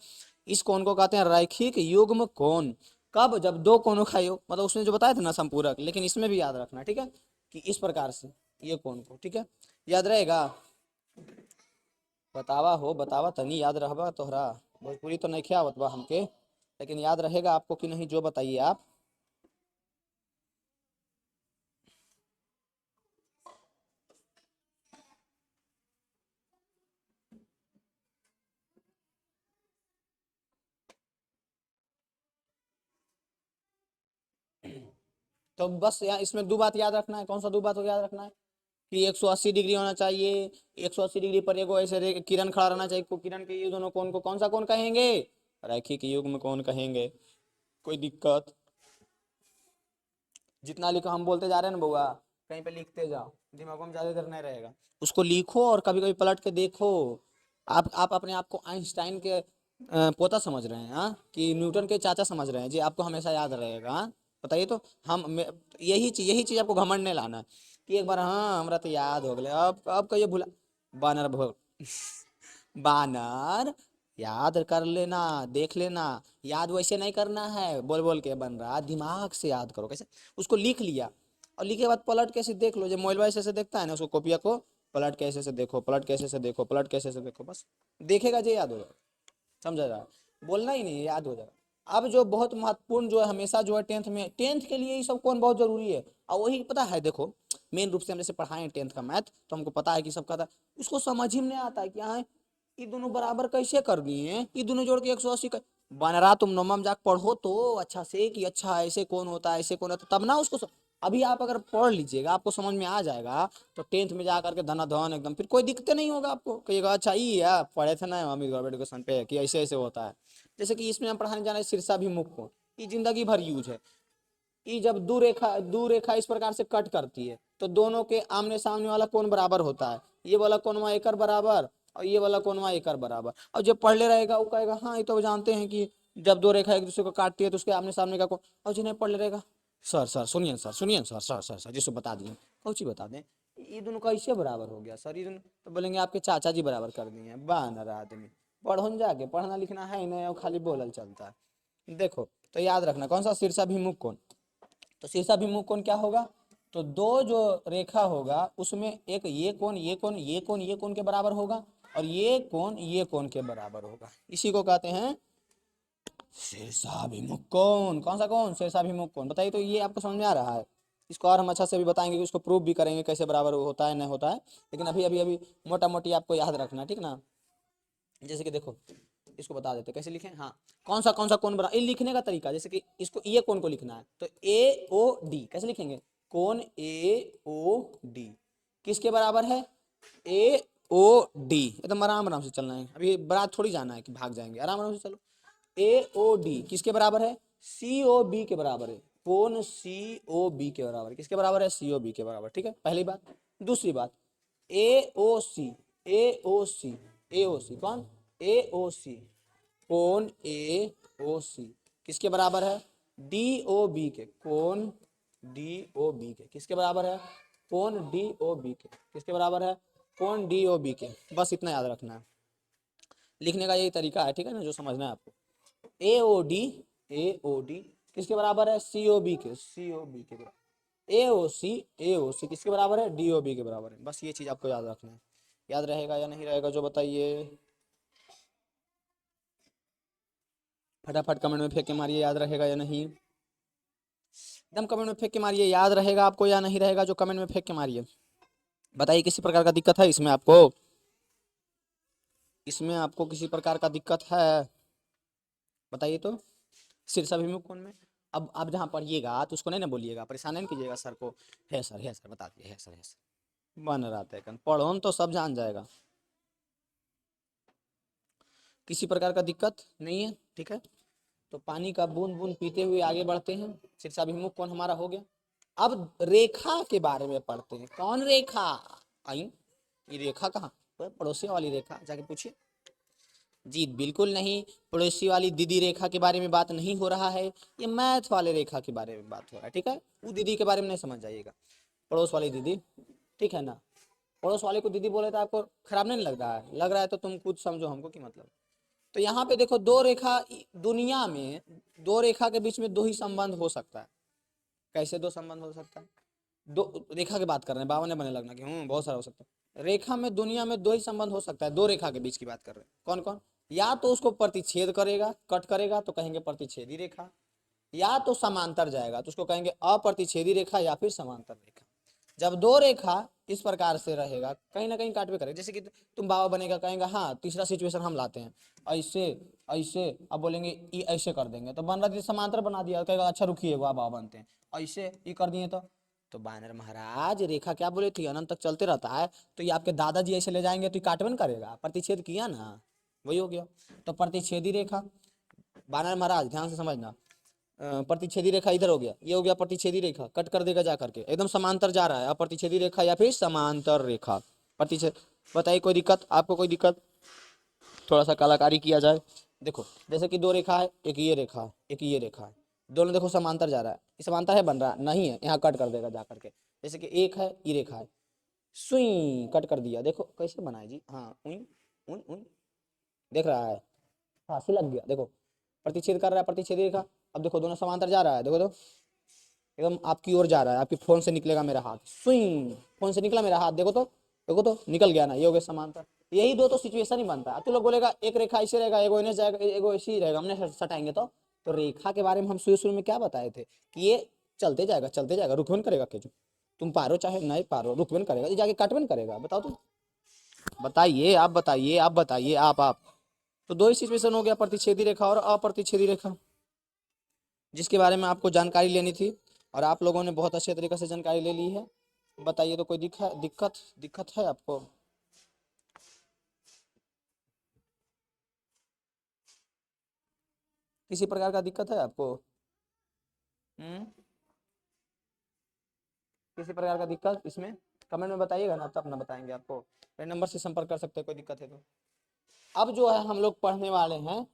इस कोण को कहते हैं रैखिक युग्म कोण। कब? जब दो कोणों का योग, मतलब उसने जो बताया था ना संपूरक, लेकिन इसमें भी याद रखना, ठीक है, कि इस प्रकार से ये कोण को, ठीक है, याद रहेगा। बतावा हो, बतावा तनी याद रहबा तोहरा, भोजपुरी तो नहीं आवत बा हमके, लेकिन याद रहेगा आपको कि नहीं, जो बताइए आप। तो बस यहाँ इसमें दो बात याद रखना है। कौन सा दो बात को याद रखना है? कि 180 डिग्री होना चाहिए, 180 डिग्री पर एगो ऐसे किरण खड़ा रहना चाहिए। किरण के ये दोनों कोण को कौन सा कोण कहेंगे? रैखिक युग्म कोण कहेंगे। कोई दिक्कत? जितना लिखो, हम बोलते जा रहे हैं ना बउआ, कहीं पे लिखते जाओ, दिमाग में ज्यादा देर नहीं रहेगा। उसको लिखो और कभी कभी पलट के देखो। आप अपने आप को आइंस्टाइन के पोता समझ रहे हैं, हाँ, कि न्यूटन के चाचा समझ रहे हैं जी? आपको हमेशा याद रहेगा, हाँ? बताइए तो। यही चीज आपको घमंड नहीं लाना है कि एक बार हाँ हमरा तो याद हो गया, अब कहिए भूला। बानर भो बानर, याद कर लेना, देख लेना। याद वैसे नहीं करना है बोल बोल के बन रहा, दिमाग से याद करो। कैसे? उसको लिख लिया और लिखे के बाद पलट के ऐसे देख लो, जब मोबाइल ऐसे देखता है ना, उसको कॉपिया को पलट के ऐसे से देखो, पलट के ऐसे से देखो, पलट के ऐसे से देखो, बस देखेगा जो याद हो जाएगा। समझ रहा? बोलना ही नहीं, याद हो जाएगा। अब जो बहुत महत्वपूर्ण जो है हमेशा जो है टेंथ के लिए ये सब कौन बहुत जरूरी है। और वही पता है, देखो मेन रूप से हम जैसे पढ़ाए हैं टेंथ का मैथ, तो हमको पता है कि सबका था, उसको समझ ही में नहीं आता है कि हाँ ये दोनों बराबर कैसे कर दिए, ये दोनों जोड़ के 180 का बन रहा। तुम नौमा में जाकर पढ़ो तो अच्छा से कि अच्छा ऐसे कौन होता है, ऐसे कौन होता है, तब ना उसको अभी आप अगर पढ़ लीजिएगा आपको समझ में आ जाएगा, तो टेंथ में जा करके धनाधन एकदम फिर कोई दिक्कत नहीं होगा आपको। कहिएगा अच्छा ये है पढ़े थे ना अमित गवर्नमेंट एजुकेशन पे कि ऐसे ऐसे होता है। जैसे कि इसमें हम पढ़ाने जा रहे हैं शीर्षाभिमुख कोण, ये जिंदगी भर यूज है। ये जब दो रेखा इस प्रकार से कट करती है तो दोनों के आमने सामने वाला कोण बराबर होता है। ये वाला कोणवा एकर बराबर और ये वाला कोणवा एकर बराबर। और जब पढ़ ले रहेगा वो कहेगा हाँ ये तो जानते हैं कि जब दो रेखा एक दूसरे को काटती है तो उसके आमने सामने का कोण। और जिन्हें पढ़ ले रहेगा, सर सर सुनिए सर, सुनिए सर, सर सर सर जिसको बता दिए, कौची बता दें, ये दोनों कैसे बराबर हो गया सर, ये दोनों तो बोलेंगे आपके चाचा जी बराबर कर दिए हैं। बानर आदमी, पढ़ो जाके, पढ़ना लिखना है नहीं और खाली बोलल चलता है। देखो तो याद रखना कौन सा शीर्षाभिमुख कोण। तो शीर्षाभिमुख कोण क्या होगा? तो दो जो रेखा होगा उसमें एक ये कोण ये कोण ये कोण ये कोण के बराबर होगा और ये कोण के बराबर होगा। इसी को कहते हैं शीर्षाभिमुख कोण। कौन सा कोण? शीर्षाभिमुख कोण। बताइए तो ये आपको समझ में आ रहा है? इसको और हम अच्छा से भी बताएंगे कि उसको प्रूव भी करेंगे कैसे बराबर होता है नहीं होता है, लेकिन अभी मोटा मोटी आपको याद रखना, ठीक ना। जैसे कि देखो इसको बता देते कैसे लिखें। हाँ, कौन सा कोण बना, ये लिखने का तरीका, जैसे कि इसको ये कोण को लिखना है तो AOD कैसे लिखेंगे? कोण AOD किसके बराबर है? AOD। एकदम आराम आराम से चलना है, अभी बारात थोड़ी जाना है कि भाग जाएंगे, आराम आराम से चलो। AOD किसके बराबर है? COB के बराबर है। कोण सी ओ बी के बराबर, किसके बराबर है, सी ओ बी के बराबर, ठीक है, पहली बात। दूसरी बात, ए ओ सी, ए ओ सी, ए ओ सी कौन, ए ओ सी, कोण ए ओ सी किसके बराबर है, डी ओ बी के, कोण डी ओ बी के किसके बराबर है, कोण डी ओ बी के किसके बराबर है, कोण डी ओ बी के। बस इतना याद रखना है, लिखने का यही तरीका है, ठीक है ना, जो समझना है आपको। ए O D, A O D किसके बराबर है, सी ओ बी के, सी ओ बी के बराबर। ए ओ सी, ए ओ सी किसके बराबर है, डी ओ बी के बराबर है। बस ये चीज आपको याद रखना है। याद रहेगा या नहीं रहेगा जो बताइए, फटाफट कमेंट में फेंक के मारिए, याद रहेगा या नहीं, एकदम कमेंट में फेंक के मारिए, याद रहेगा आपको या नहीं रहेगा जो कमेंट में फेंक के मारिए। बताइए किसी प्रकार का दिक्कत है इसमें आपको, इसमें आपको किसी प्रकार का दिक्कत है, बताइए तो। शीर्षाभिमुख कोण में अब आप जहाँ पढ़िएगा तो उसको नहीं ना बोलिएगा, परेशान नहीं कीजिएगा सर को, है सर बता दिए, है सर बन रहा था, पढ़ो तो सब जान जाएगा, किसी प्रकार का दिक्कत नहीं है, ठीक है। तो पानी का बूंद बूंद पीते हुए आगे बढ़ते हैं। शीर्षाभिमुख कौन हमारा हो गया। अब रेखा के बारे में पढ़ते हैं। कौन रेखा, आई ये रेखा कहाँ, पड़ोसी वाली रेखा, जाके पूछिए। जी बिल्कुल नहीं, पड़ोसी वाली दीदी रेखा के बारे में बात नहीं हो रहा है, ये मैथ वाले रेखा के बारे में बात हो रहा है, ठीक है। वो दीदी के बारे में नहीं समझ जाइएगा, पड़ोस वाली दीदी, ठीक है ना। पड़ोस वाले को दीदी बोले तो आपको खराब नहीं लग रहा है, लग रहा है तो तुम खुद समझो हमको की मतलब। तो यहाँ पे देखो दो रेखा, दुनिया में दो रेखा के बीच में दो ही संबंध हो सकता है। कैसे दो संबंध हो सकता है, दो रेखा की बात कर रहे हैं, बाबा ने बने लगना कि बहुत सारा हो सकता है। रेखा में दुनिया में दो ही संबंध हो सकता है, दो रेखा के बीच की बात कर रहे हैं, कौन कौन। या तो उसको प्रतिच्छेद करेगा, कट करेगा तो कहेंगे प्रतिच्छेदी रेखा, या तो समांतर जाएगा तो उसको कहेंगे अप्रतिच्छेदी रेखा या फिर समांतर रेखा। जब दो रेखा इस प्रकार से रहेगा, कहीं ना कहीं काट पे करेगा, जैसे कि तुम बाबा बनेगा, कहेंगे हाँ तीसरा सिचुएशन हम लाते हैं, ऐसे ऐसे, अब बोलेंगे ये ऐसे कर देंगे तो बन रहा था, समांतर बना दिया, कहेगा अच्छा रुकिए बाबा बनते हैं, ऐसे ये कर दिए तो बानर महाराज रेखा क्या बोले थी, अनंत तक चलते रहता है, तो ये आपके दादाजी ऐसे ले जाएंगे तो ये काटवन करेगा, प्रतिच्छेद किया ना, वही हो गया। तो प्रतिच्छेदी रेखा, बानर महाराज ध्यान से समझना, प्रतिच्छेदी रेखा इधर हो गया, ये हो गया प्रतिच्छेदी रेखा, कट कर देगा जा करके, एकदम समांतर जा रहा है, अप्रतिच्छेदी रेखा या फिर समांतर रेखा, प्रतिच्छेद। बताइए कोई दिक्कत आपको, कोई दिक्कत, थोड़ा सा कलाकारी किया जाए। देखो जैसे कि दो रेखा है, एक ये रेखा है, एक ये रेखा है, दोनों देखो समांतर जा रहा है, ये समांतर है बन रहा है नहीं है, यहाँ कट कर देगा जा करके। जैसे कि एक है ये रेखा है, सुई कट कर दिया, देखो कैसे बनाए जी, हाँ उन उन उन, देख रहा है, फांसी लग गया, देखो प्रतिच्छेद कर रहा है, प्रतिच्छेद रेखा। अब देखो दोनों समांतर जा रहा है, देखो तो एकदम आपकी ओर जा रहा है, आपके फोन से निकलेगा मेरा हाथ, स्विंग फोन से निकला मेरा हाथ, देखो तो निकल गया ना, ये हो गया समांतर। यही दो तो सिचुएशन ही बनता है। तू लोग बोलेगा एक रेखा ऐसे रहेगा, एगो इन्हें जाएगा, एगो ऐसे ही रहेगा, हमने सटाएंगे तो रेखा के बारे में हम शुरू में क्या बताए थे कि ये चलते जाएगा, रुकवन करेगा के जो तुम पारो चाहे नहीं पारो, रुकवन करेगा, ये जाके काटवन करेगा, बताओ तो, बताइए आप, बताइए आप, बताइए आप। तो दो ही सिचुएशन हो गया, प्रतिच्छेदी रेखा और अप्रतिच्छेदी रेखा, जिसके बारे में आपको जानकारी लेनी थी और आप लोगों ने बहुत अच्छे तरीके से जानकारी ले ली है। बताइए तो कोई दिक्कत दिक्कत है आपको, किसी प्रकार का दिक्कत है आपको, किसी प्रकार का दिक्कत इसमें कमेंट में बताइएगा ना, तब ना बताएंगे आपको, मेरे नंबर से संपर्क कर सकते हैं कोई दिक्कत है तो। अब जो है हम लोग पढ़ने वाले हैं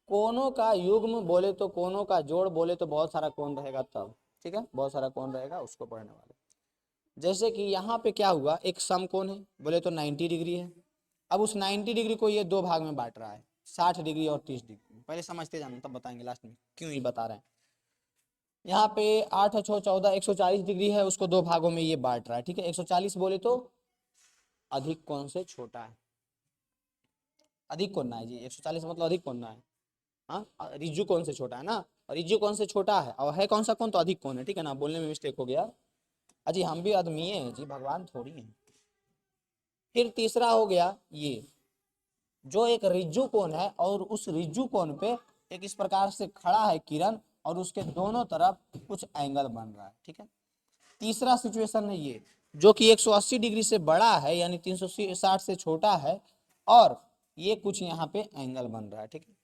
कोनों का युग्म, बोले तो कोनों का जोड़, बोले तो बहुत सारा कोण रहेगा तब, ठीक है, बहुत सारा कोण रहेगा उसको पढ़ने वाले। जैसे कि यहाँ पे क्या हुआ, एक समकोण है, बोले तो 90 डिग्री है। अब उस 90 डिग्री को ये दो भाग में बांट रहा है, 60 डिग्री और 30 डिग्री, पहले समझते जाना तब बताएंगे लास्ट में क्यों ये बता रहे हैं। यहाँ पे 8 6 14 140 डिग्री है, उसको दो भागों में ये बांट रहा है, ठीक है। 140 बोले तो अधिक कोण से छोटा है, अधिक कोण ना है जी, 140 मतलब अधिक कोण ना है, हाँ रिज्जु कोण से छोटा है ना, और रिज्जु कोण से छोटा है और है कौन सा कोण, तो अधिक कोण है, ठीक है ना, बोलने में मिस्टेक हो गया अजी, हम भी आदमी हैं जी, भगवान थोड़ी हैं। फिर तीसरा हो गया ये, जो एक रिज्जु कोण है और उस रिज्जु कोण पे एक इस प्रकार से खड़ा है किरण और उसके दोनों तरफ कुछ एंगल बन रहा है, ठीक है। तीसरा सिचुएशन है ये, जो कि 180 डिग्री से बड़ा है यानी 360 से छोटा है और ये कुछ यहाँ पे एंगल बन रहा है, ठीक है।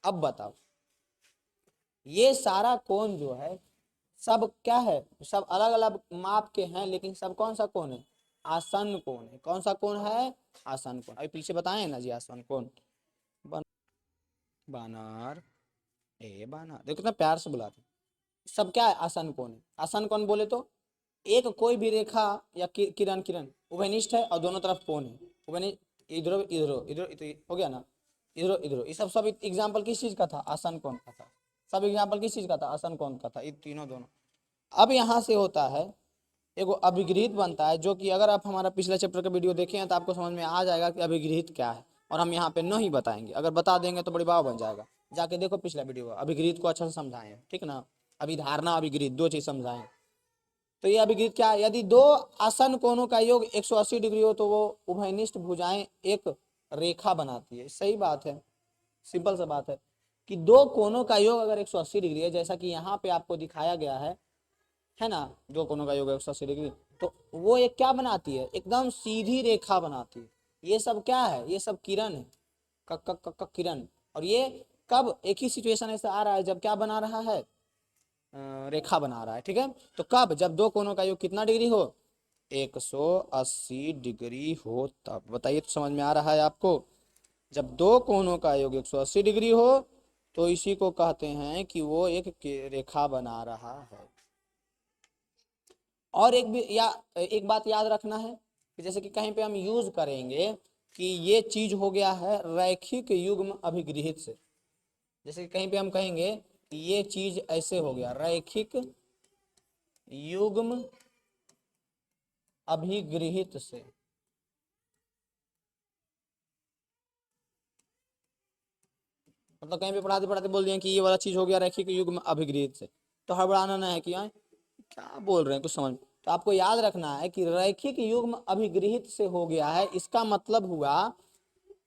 अब बताओ ये सारा कोण जो है सब क्या है, सब अलग अलग माप के हैं, लेकिन सब कौन सा कोण है, आसन्न कोण है। कौन सा कोण है, आसन्न कोण। अभी पीछे बताए ना जी, आसन्न कोण। बानर, ए बानर, देखो कितना प्यार से बुलाते। सब क्या है, आसन्न कोण है। आसन्न कोण बोले तो एक कोई भी रेखा या किरण किरण उभयनिष्ठ है और दोनों तरफ कोण है। उभयनिष्ठ, इधर इधर इधर हो गया ना, इधर इधर, ये सब एग्जाम्पल किस चीज का था, आसन्न कोण का था। सब एग्जाम्पल किस चीज का था, आसन्न कोण का था, ये तीनों दोनों। अब यहाँ से होता है एगो अभिगृहित बनता है, जो कि अगर आप हमारा पिछला चैप्टर का वीडियो देखें हैं तो आपको समझ में आ जाएगा कि अभिगृहित क्या है। और हम यहाँ पे नहीं बताएंगे, अगर बता देंगे तो बड़ी बात बन जाएगा। जाके देखो पिछला वीडियो, अभिगृहित को अच्छा से समझाएं, ठीक ना। अभिधारणा अभिगृहित दो चीज समझाएं। तो ये अभिगृहित क्या है, यदि दो आसन्न कोणों का योग 180 डिग्री हो तो वो उभयनिष्ठ भुजाएं एक रेखा बनाती है। सही बात है, सिंपल सा बात है कि दो कोणों का योग अगर 180 डिग्री है, जैसा कि यहाँ पे आपको दिखाया गया है ना, दो कोणों का योग 180 डिग्री, तो वो एक क्या बनाती है, एकदम सीधी रेखा बनाती है। ये सब क्या है, ये सब किरण है, किरण। और ये कब, एक ही सिचुएशन ऐसा आ रहा है जब क्या बना रहा है, रेखा बना रहा है, ठीक है। तो कब, जब दो कोणों का योग कितना डिग्री हो, 180 डिग्री हो, तब बताइए। तो समझ में आ रहा है आपको, जब दो कोणों का योग 180 डिग्री हो तो इसी को कहते हैं कि वो एक रेखा बना रहा है। और एक बात याद रखना है कि जैसे कि कहीं पे हम यूज करेंगे कि ये चीज हो गया है रैखिक युग्म अभिगृहित से। जैसे कि कहीं पे हम कहेंगे कि ये चीज ऐसे हो गया रैखिक युग्म अभिगृहित से। मतलब कहीं पे पढ़ाते पढ़ाते बोल दिए कि ये वाला चीज हो गया रैखिक युग्म अभिगृहित से, तो हड़बड़ाना ना है कि क्या बोल रहे हैं, कुछ समझ। तो आपको याद रखना है कि रैखिक युग्म अभिगृहित से हो गया है, इसका मतलब हुआ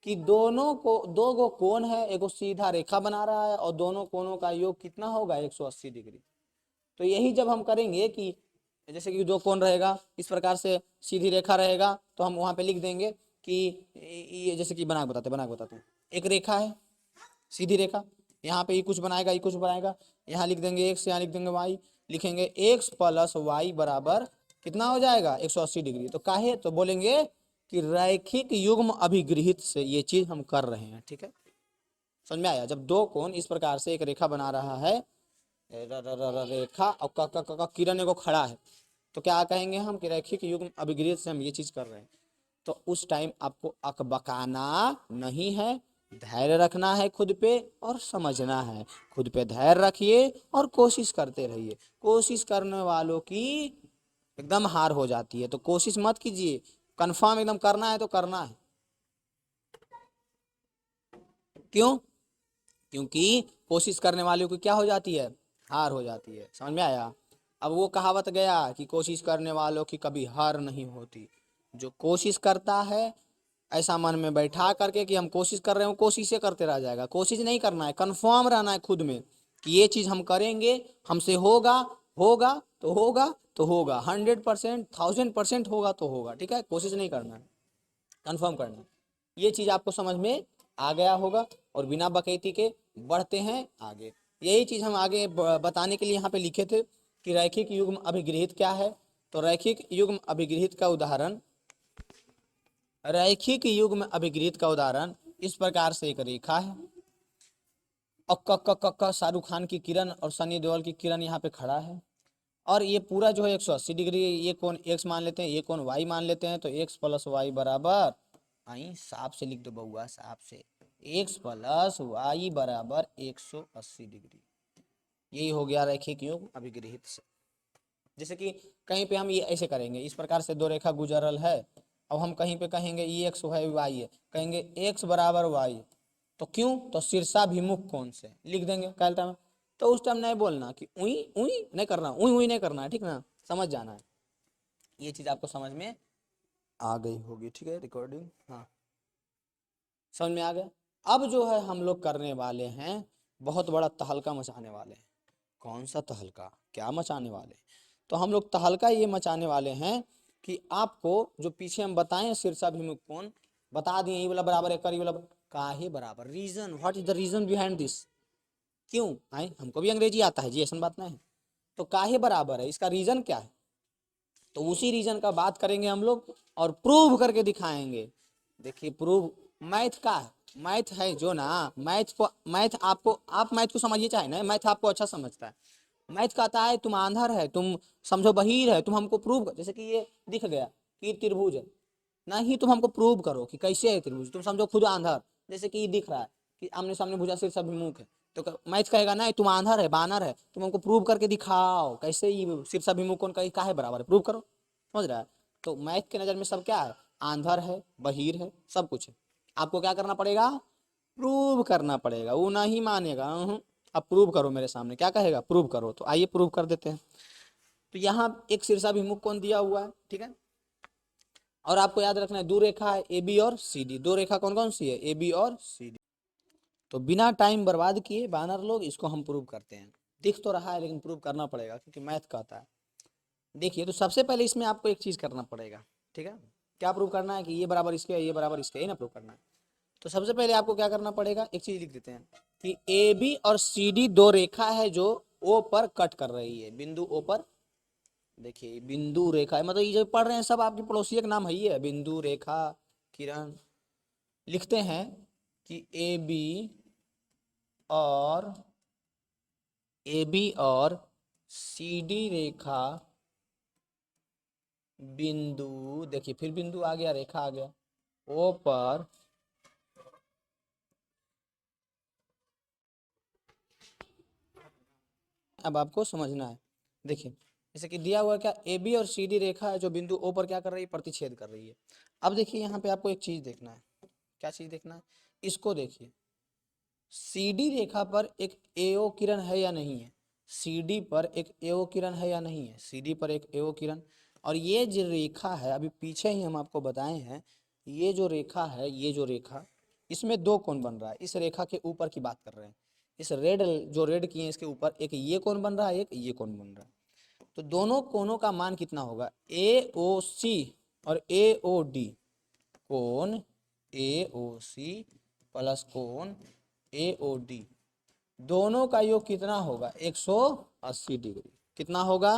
कि दोनों को, दो गो कोण है, एगो सीधा रेखा बना रहा है और दोनों कोणों का योग कितना होगा, 180 डिग्री। तो यही जब हम करेंगे कि जैसे कि दो कोण रहेगा इस प्रकार से, सीधी रेखा रहेगा, तो हम वहां पे लिख देंगे कि ये, जैसे कि बना के बताते हैं। एक रेखा है, सीधी रेखा, यहाँ पे ये कुछ बनाएगा, ये कुछ बनाएगा, यहाँ लिख देंगे एक्स, यहाँ लिख देंगे वाई, लिखेंगे एक्स प्लस वाई बराबर कितना हो जाएगा, 180 डिग्री। तो काहे, तो बोलेंगे कि रैखिक युग्म अभिगृहित से ये चीज हम कर रहे हैं, ठीक है। समझ में आया, जब दो कोण इस प्रकार से एक रेखा बना रहा है, रेखा और किरण एगो खड़ा है, तो क्या कहेंगे हम कि रैखिक युग्म अभिगृहित से हम ये चीज कर रहे हैं। तो उस टाइम आपको अकबकाना नहीं है, धैर्य रखना है खुद पे और समझना है। खुद पे धैर्य रखिए और कोशिश करते रहिए। कोशिश करने वालों की एकदम हार हो जाती है, तो कोशिश मत कीजिए, कंफर्म एकदम करना है तो करना है। क्यों, क्योंकि कोशिश करने वालों की क्या हो जाती है, हार हो जाती है। समझ में आया। अब वो कहावत गया कि कोशिश करने वालों की कभी हार नहीं होती। जो कोशिश करता है ऐसा मन में बैठा करके कि हम कोशिश कर रहे हो, कोशिश से करते रह जाएगा। कोशिश नहीं करना है, कंफर्म रहना है खुद में कि ये चीज हम करेंगे, हमसे होगा, होगा तो होगा, तो होगा 100%, 1000% होगा तो होगा, ठीक है। कोशिश नहीं करना है, कंफर्म करना है। ये चीज आपको समझ में आ गया होगा। और बिना बकैती के बढ़ते हैं आगे। यही चीज हम आगे बताने के लिए यहाँ पे लिखे थे कि रैखिक युग्म अभिगृहित क्या है। तो रैखिक युग्म अभिगृहित का उदाहरण, रैखिक युग्म अभिगृहित का उदाहरण इस प्रकार से एक रेखा है और क शाहरुख खान की किरण और सनी देओल की किरण यहाँ पे खड़ा है, और ये पूरा जो है 180 डिग्री, ये कोण x मान लेते हैं, ये कोण y मान लेते हैं, तो x प्लस वाई बराबर, आई साफ से लिख दो बउआ, साफ से, x प्लस वाई बराबर 180 डिग्री। यही हो गया रैखिक युग्म अभिगृहित से। जैसे कि कहीं पे हम ये ऐसे करेंगे, इस प्रकार से दो रेखा गुजरल है, अब हम कहीं पे कहेंगे ये x है y है, कहेंगे x बराबर y, तो क्यों, तो शीर्षाभिमुख कोण से लिख देंगे कैलटा में। तो उस टाइम नहीं बोलना कि उई उई नहीं करना, उई उई नहीं करना है, ठीक ना, समझ जाना है। ये चीज आपको समझ में आ गई होगी, ठीक है। रिकॉर्डिंग, हाँ, समझ में आ गया। अब जो है हम लोग करने वाले हैं, बहुत बड़ा तहलका मचाने वाले हैं। कौन सा तहलका, क्या मचाने वाले, तो हम लोग तहलका ये मचाने वाले हैं कि आपको जो पीछे हम बताएं शीर्षाभिमुख कोण बता दिए, ये वाला बराबर है, कर, ये वाला काहे बराबर, reason, what is the reason behind this, क्यों आए, हमको भी अंग्रेजी आता है जी, ऐसा बात नहीं है। तो काहे बराबर है, इसका रीजन क्या है, तो उसी रीजन का बात करेंगे हम लोग और प्रूव करके दिखाएंगे। देखिए प्रूव मैथ का है, मैथ है जो ना, मैथ आपको, आप मैथ को समझिए चाहे ना, मैथ आपको अच्छा समझता है। मैथ कहता है तुम आंधर है, तुम समझो बहिर है, तुम हमको प्रूव, जैसे कि ये दिख गया कि त्रिभुज है, नहीं तुम हमको प्रूव करो कि कैसे है त्रिभुज, तुम समझो खुद आंधर, जैसे कि ये दिख रहा है कि आमने सामने भुजा शीर्ष अभिमुख है, तो मैथ कहेगा नहीं तुम आंधर है, बानर है, तुम हमको प्रूव करके दिखाओ कैसे ये शीर्ष अभिमुख कौन का काहे बराबर है, प्रूव करो। समझ रहा है। तो मैथ के नजर में सब क्या है, आंधर है, बहिर है, सब कुछ है। आपको क्या करना पड़ेगा, प्रूव करना पड़ेगा, वो नहीं मानेगा। अब प्रूव करो मेरे सामने, क्या कहेगा, प्रूव करो। तो आइए प्रूव कर देते हैं। तो यहाँ एक शीर्षाभिमुख कौन दिया हुआ है, ठीक है, और आपको याद रखना है दो रेखा है ए बी और सी डी, दो रेखा कौन कौन सी है, ए बी और सी डी। तो बिना टाइम बर्बाद किए बानर लोग इसको हम प्रूव करते हैं। दिख तो रहा है लेकिन प्रूव करना पड़ेगा क्योंकि मैथ कहता है। देखिए तो सबसे पहले इसमें आपको एक चीज करना पड़ेगा, ठीक है, क्या प्रूव करना है कि ये बराबर इसके, ये बराबर इसके, ये ना प्रूव करना है। तो सबसे पहले आपको क्या करना पड़ेगा, एक चीज लिख देते हैं कि ए बी और सी डी दो रेखा है जो ओ पर कट कर रही है, बिंदु ओ पर। देखिए बिंदु रेखा है, मतलब ये जो पढ़ रहे हैं सब आपके पड़ोसी का नाम है, ये बिंदु रेखा किरण। लिखते हैं कि ए बी और सी डी रेखा बिंदु, देखिए फिर बिंदु आ गया, रेखा आ गया, ओ पर अब आपको समझना है। देखिए जैसे कि दिया हुआ क्या, ए बी और सी डी रेखा है जो बिंदु ओ पर क्या कर रही है, प्रतिच्छेद कर रही है। अब देखिए यहाँ पे आपको एक चीज देखना है, क्या चीज देखना है, इसको देखिए सी डी रेखा पर एक एओ किरण है या नहीं है, सी डी पर एक एओ किरण है या नहीं है, सी डी पर एक एओ किरण। और ये जो रेखा है अभी पीछे ही हम आपको बताए हैं, ये जो रेखा है, ये जो रेखा, इसमें दो कोण बन रहा है, इस रेखा के ऊपर की बात कर रहे हैं, इस रेड जो रेड किए हैं इसके ऊपर एक ये कोण बन रहा है, एक ये कोण बन रहा है। तो दोनों कोणों का मान कितना होगा, ए ओ सी और ए ओ डी, कोण ए ओ सी प्लस कोण ए ओ डी, दोनों का योग कितना होगा, 180 डिग्री। कितना होगा,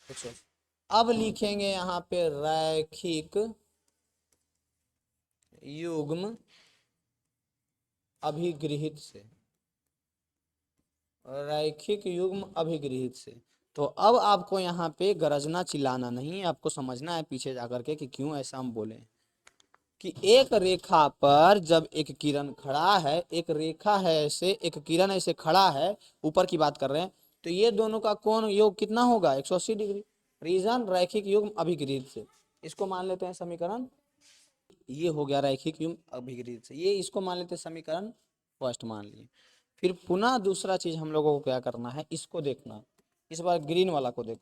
180। अब लिखेंगे यहाँ पे रैखिक युग्म अभिगृहित से, रैखिक युग्म अभिगृहित से। तो अब आपको यहाँ पे गरजना चिल्लाना नहीं, आपको समझना है पीछे जाकर के कि क्यों ऐसा हम बोले कि एक रेखा पर जब एक किरण खड़ा है, एक रेखा है ऐसे, एक किरण ऐसे खड़ा है, ऊपर की बात कर रहे हैं, तो ये दोनों का कोण योग कितना होगा, 180 डिग्री। रीजन रैखिक युग्म अभिगृहित से, इसको मान लेते हैं समीकरण, ये हो गया रैखिक युग्म अभिगृहित से, ये इसको मान लेते हैं समीकरण फर्स्ट मान लिए। फिर पुनः दूसरा चीज हम लोगों को क्या करना है, इसको देखना, इस बार ग्रीन वाला को देखो,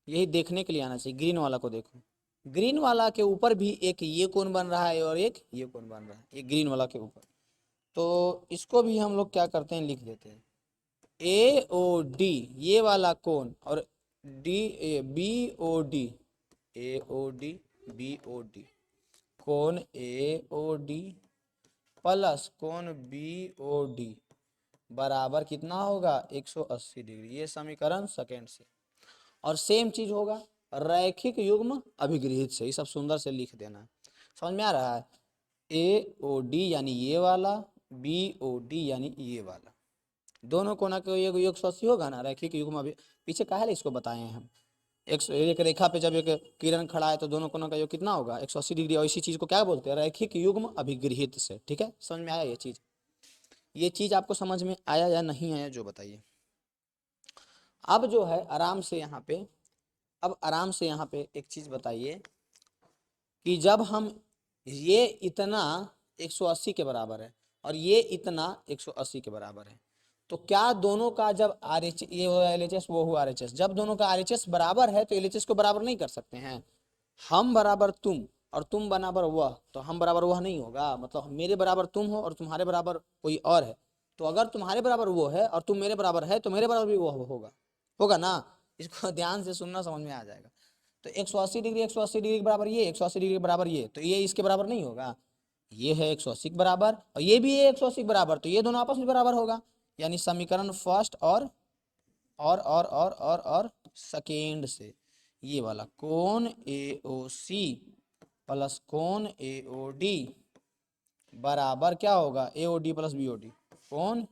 यही देखने के लिए आना चाहिए, ग्रीन वाला को देखो, ग्रीन वाला के ऊपर भी एक ये कोण बन रहा है और एक ये कोण बन रहा है, ये ग्रीन वाला के ऊपर। तो इसको भी हम लोग क्या करते हैं, लिख देते हैं ए ओ डी, ये वाला कोण, और D A B O D, A O D B O D, कोण ए ओ डी प्लस कोण बी ओ डी बराबर कितना होगा, 180 डिग्री। ये समीकरण सेकेंड से। और सेम चीज होगा रैखिक युग्म अभिगृहित से, ये सब सुंदर से लिख देना है। समझ में आ रहा है, ए ओ डी यानी ये वाला, बी ओ डी यानी ये वाला, दोनों कोना के योग 180 होगा ना, रैखिक युग्म अभी पीछे कहा है इसको बताए हैं हम। एक रेखा पे जब एक किरण खड़ा है तो दोनों कोनों का योग कितना होगा, 180 डिग्री। और इसी चीज को क्या बोलते हैं, रैखिक युग्म अभिगृहित से। ठीक है, समझ में आया ये चीज, ये चीज आपको समझ में आया या नहीं आया जो बताइए। अब जो है आराम से यहाँ पे, अब आराम से यहाँ पे एक चीज बताइए कि जब हम ये इतना 180 के बराबर है और ये इतना 180 के बराबर है, तो क्या दोनों का जब आर एच, ये हुआ एल एच एस, वो हुआ आर एच एस, जब दोनों का आर एच एस बराबर है तो एल एच एस को बराबर नहीं कर सकते हैं। हम बराबर तुम और तुम बराबर वह, तो हम बराबर वह नहीं होगा, मतलब मेरे बराबर तुम हो और तुम्हारे बराबर कोई और है। तो अगर तुम्हारे बराबर वो है और तुम मेरे बराबर है तो मेरे बराबर भी वो होगा, होगा ना। इसको ध्यान से सुनना, समझ में आ जाएगा। तो 180 डिग्री 180 डिग्री के बराबर ये, 180 डिग्री के बराबर ये, तो ये इसके बराबर नहीं होगा, ये है 180 के बराबर और ये भी है 180 के बराबर, तो ये दोनों आपस में बराबर होगा। यानी समीकरण फर्स्ट और सेकेंड से, ये वाला कोण AOC प्लस कोण AOD बराबर क्या होगा, AOD प्लस BOD, कोण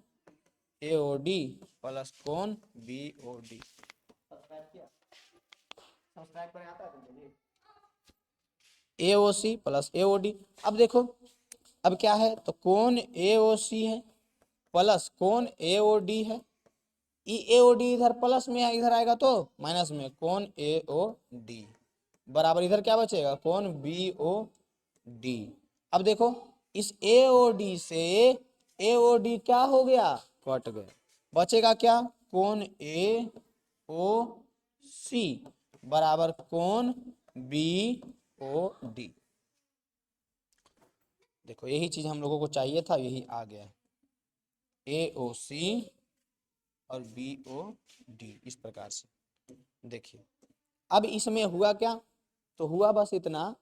AOD प्लस कोण BOD। सब्सक्राइब करें, आता है तुमको AOC प्लस AOD। अब देखो अब क्या है, तो कोण AOC है प्लस कोण AOD है, AOD इधर प्लस में है, इधर आएगा तो माइनस में, कोण AOD बराबर इधर क्या बचेगा, कोण BOD। अब देखो इस AOD से AOD क्या हो गया, कट गया, बचेगा क्या, कोण AOC बराबर कोण BOD। देखो यही चीज हम लोगों को चाहिए था, यही आ गया, AOC और BOD इस प्रकार से। देखिए अब इसमें हुआ क्या, तो हुआ बस इतना,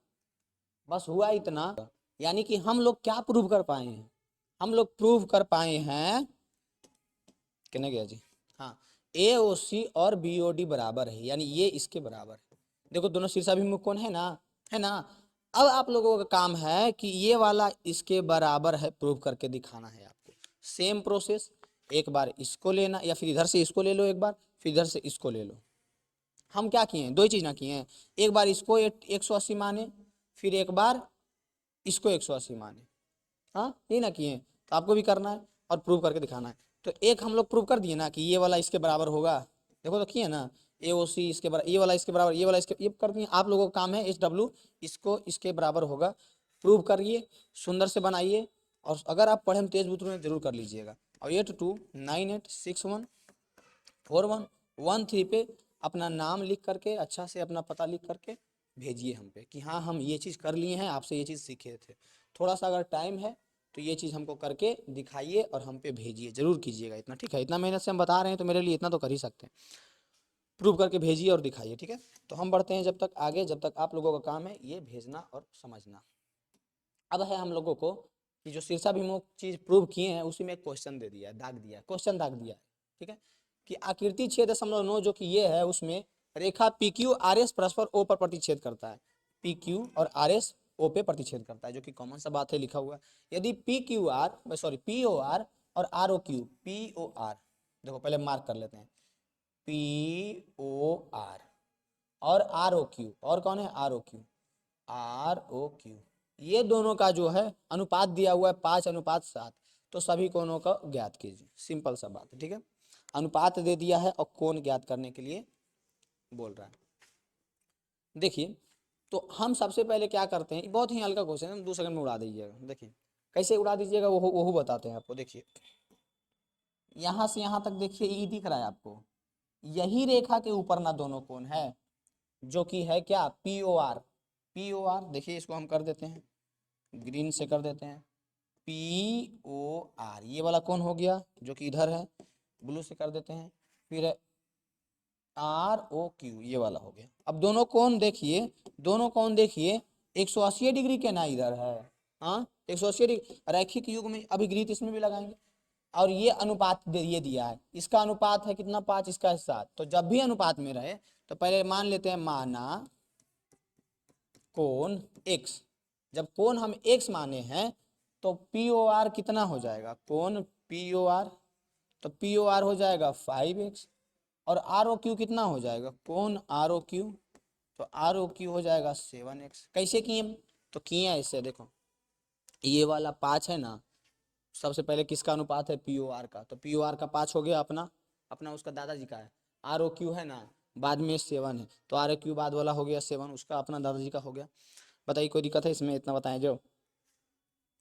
यानी कि हम लोग क्या प्रूव कर पाए हैं, हम लोग प्रूव कर पाए हैं, कहने गया जी, हाँ, AOC और BOD बराबर है, यानी ये इसके बराबर है। देखो दोनों शीर्षाभिमुख कोण है ना, है ना। अब आप लोगों का काम है कि ये वाला इसके बराबर है, प्रूव करके दिखाना है आपको। सेम प्रोसेस, एक बार इसको लेना या फिर इधर से इसको ले लो एक बार, फिर इधर से इसको ले लो। हम क्या किए हैं, दो ही चीज ना किए हैं, एक बार इसको 180 माने, फिर एक बार इसको 180 माने, हाँ ये ना किए, तो आपको भी करना है और प्रूव करके दिखाना है। तो एक हम लोग प्रूव कर दिए ना कि ये वाला इसके बराबर होगा, देखो तो किए ना, AOC इसके बराबर, ये वाला इसके बराबर, ये वाला इसके, ये कर दिए। आप लोगों का काम है SW इसको इसके बराबर होगा, प्रूव करिए, सुंदर से बनाइए, और अगर आप पढ़े तेज बुतरू में जरूर कर लीजिएगा। और 8298614113 पे अपना नाम लिख करके, अच्छा से अपना पता लिख करके भेजिए हम पे कि हाँ हम ये चीज़ कर लिए हैं, आपसे ये चीज़ सीखे थे। थोड़ा सा अगर टाइम है तो ये चीज़ हमको करके दिखाइए और हम पे भेजिए, जरूर कीजिएगा इतना, ठीक है। इतना मेहनत से हम बता रहे हैं तो मेरे लिए इतना तो कर ही सकते हैं, प्रूव करके भेजिए और दिखाइए, ठीक है। तो हम बढ़ते हैं जब तक आगे, जब तक आप लोगों का काम है ये भेजना और समझना। अब है हम लोगों को कि जो शीर्षाभिमुख चीज प्रूव किए हैं उसी में क्वेश्चन दे दिया है, दाग दिया है, क्वेश्चन दाग दिया है, ठीक है। कि आकृति 6.9 जो कि ये है, उसमें रेखा PQRS परस्पर O पर प्रतिच्छेद करता है, PQ और RS O पे प्रतिच्छेद करता है, जो कि कॉमन सा बात है, लिखा हुआ है। यदि POR और POR, देखो पहले मार्क कर लेते हैं, POR और ROQ, और कौन है ROQ, ये दोनों का जो है अनुपात दिया हुआ है 5:7, तो सभी कोणों का ज्ञात कीजिए, सिंपल सा बात है, ठीक है। अनुपात दे दिया है और कोण ज्ञात करने के लिए बोल रहा है। देखिए तो हम सबसे पहले क्या करते हैं, बहुत ही हल्का क्वेश्चन है, 2 सेकंड में उड़ा दीजिएगा। देखिए कैसे उड़ा दीजिएगा वो बताते हैं आपको। देखिए यहाँ से यहाँ तक देखिए ई दिख रहा है आपको, यही रेखा के ऊपर ना दोनों कोण है, जो कि है क्या, POR। देखिए इसको हम कर देते हैं, ग्रीन से कर देते हैं, POR ये वाला कोण हो गया जो कि इधर है, ब्लू से कर देते हैं, फिर ROQ ये वाला हो गया। अब दोनों कोण देखिए 180 डिग्री के ना इधर है, हाँ 180 डिग्री, रैखिक युग में अभिगृहित इसमें भी लगाएंगे। और ये अनुपात ये दिया है, इसका अनुपात है कितना, 5, इसका 7। तो जब भी अनुपात में रहे तो पहले मान लेते हैं, माना कोण X, जब कोण हम X माने हैं तो POR कितना हो जाएगा, कोण POR, तो POR हो जाएगा 5x, और ROQ कितना हो जाएगा, कोण ROQ, तो ROQ हो जाएगा 7x। कैसे किए, तो किए ऐसे, देखो ये वाला 5 है ना, सबसे पहले किसका अनुपात है, POR का, तो POR का 5 हो गया, अपना अपना उसका दादाजी का है। ROQ है ना, बाद में 7 है, तो ROQ बाद वाला हो गया 7, उसका अपना दादाजी का हो गया। बताइए कोई दिक्कत है इसमें, इतना बताएं जो।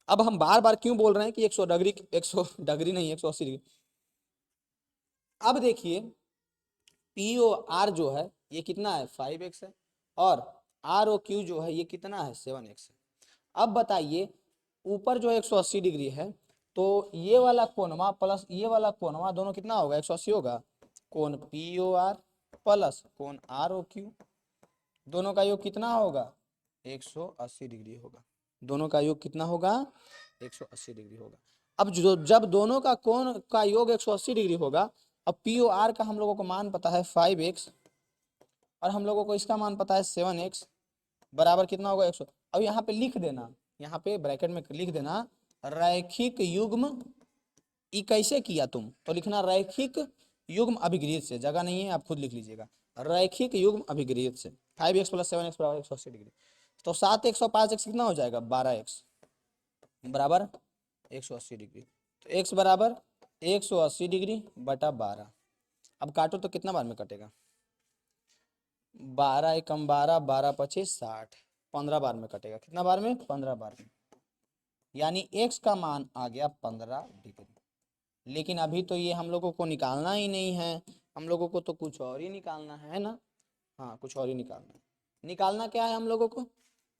अब हम बार बार क्यों बोल रहे हैं कि 100 डिग्री नहीं, 180 डिग्री। अब देखिए POR जो है ये कितना है, 5x है, और ROQ जो है ये कितना है, 7x है। अब बताइए ऊपर जो 180 डिग्री है, तो ये वाला कोणवा प्लस ये वाला कोणवा दोनों कितना होगा, 180 होगा, कोण POR प्लस कोण ROQ, दोनों का योग कितना होगा, 180 डिग्री होगा। दोनों का योग कितना होगा, 180 डिग्री होगा। अब जब दोनों का कोण का योग 180 डिग्री होगा, अब पी ओ आर का हम लोगों को मान पता है 5x और हम लोगों को इसका मान पता है 7x बराबर कितना होगा 100। अब यहाँ पे लिख देना, यहाँ पे ब्रैकेट में लिख देना रैखिक युग्म, ई कैसे किया तुम, तो लिखना रैखिक युग्म अभिगृहित से, जगह नहीं है आप खुद लिख लीजिएगा, रैखिक युग्म अभिगृहित से 5x + 7x बराबर 180 डिग्री। तो 7x और 5x कितना हो जाएगा 12x बराबर 180 डिग्री। तो x बराबर 180 डिग्री बटा 12। अब काटो तो कितना बार में कटेगा, 12 एकम 12, 12 पचे 60, 15 बार में कटेगा। कितना बार में 15 बार में, यानी x का मान आ गया 15 डिग्री। लेकिन अभी तो ये हम लोगों को निकालना ही नहीं है, हम लोगों को तो कुछ और ही निकालना है ना। हाँ कुछ और ही निकालना है। निकालना क्या है हम लोगों को,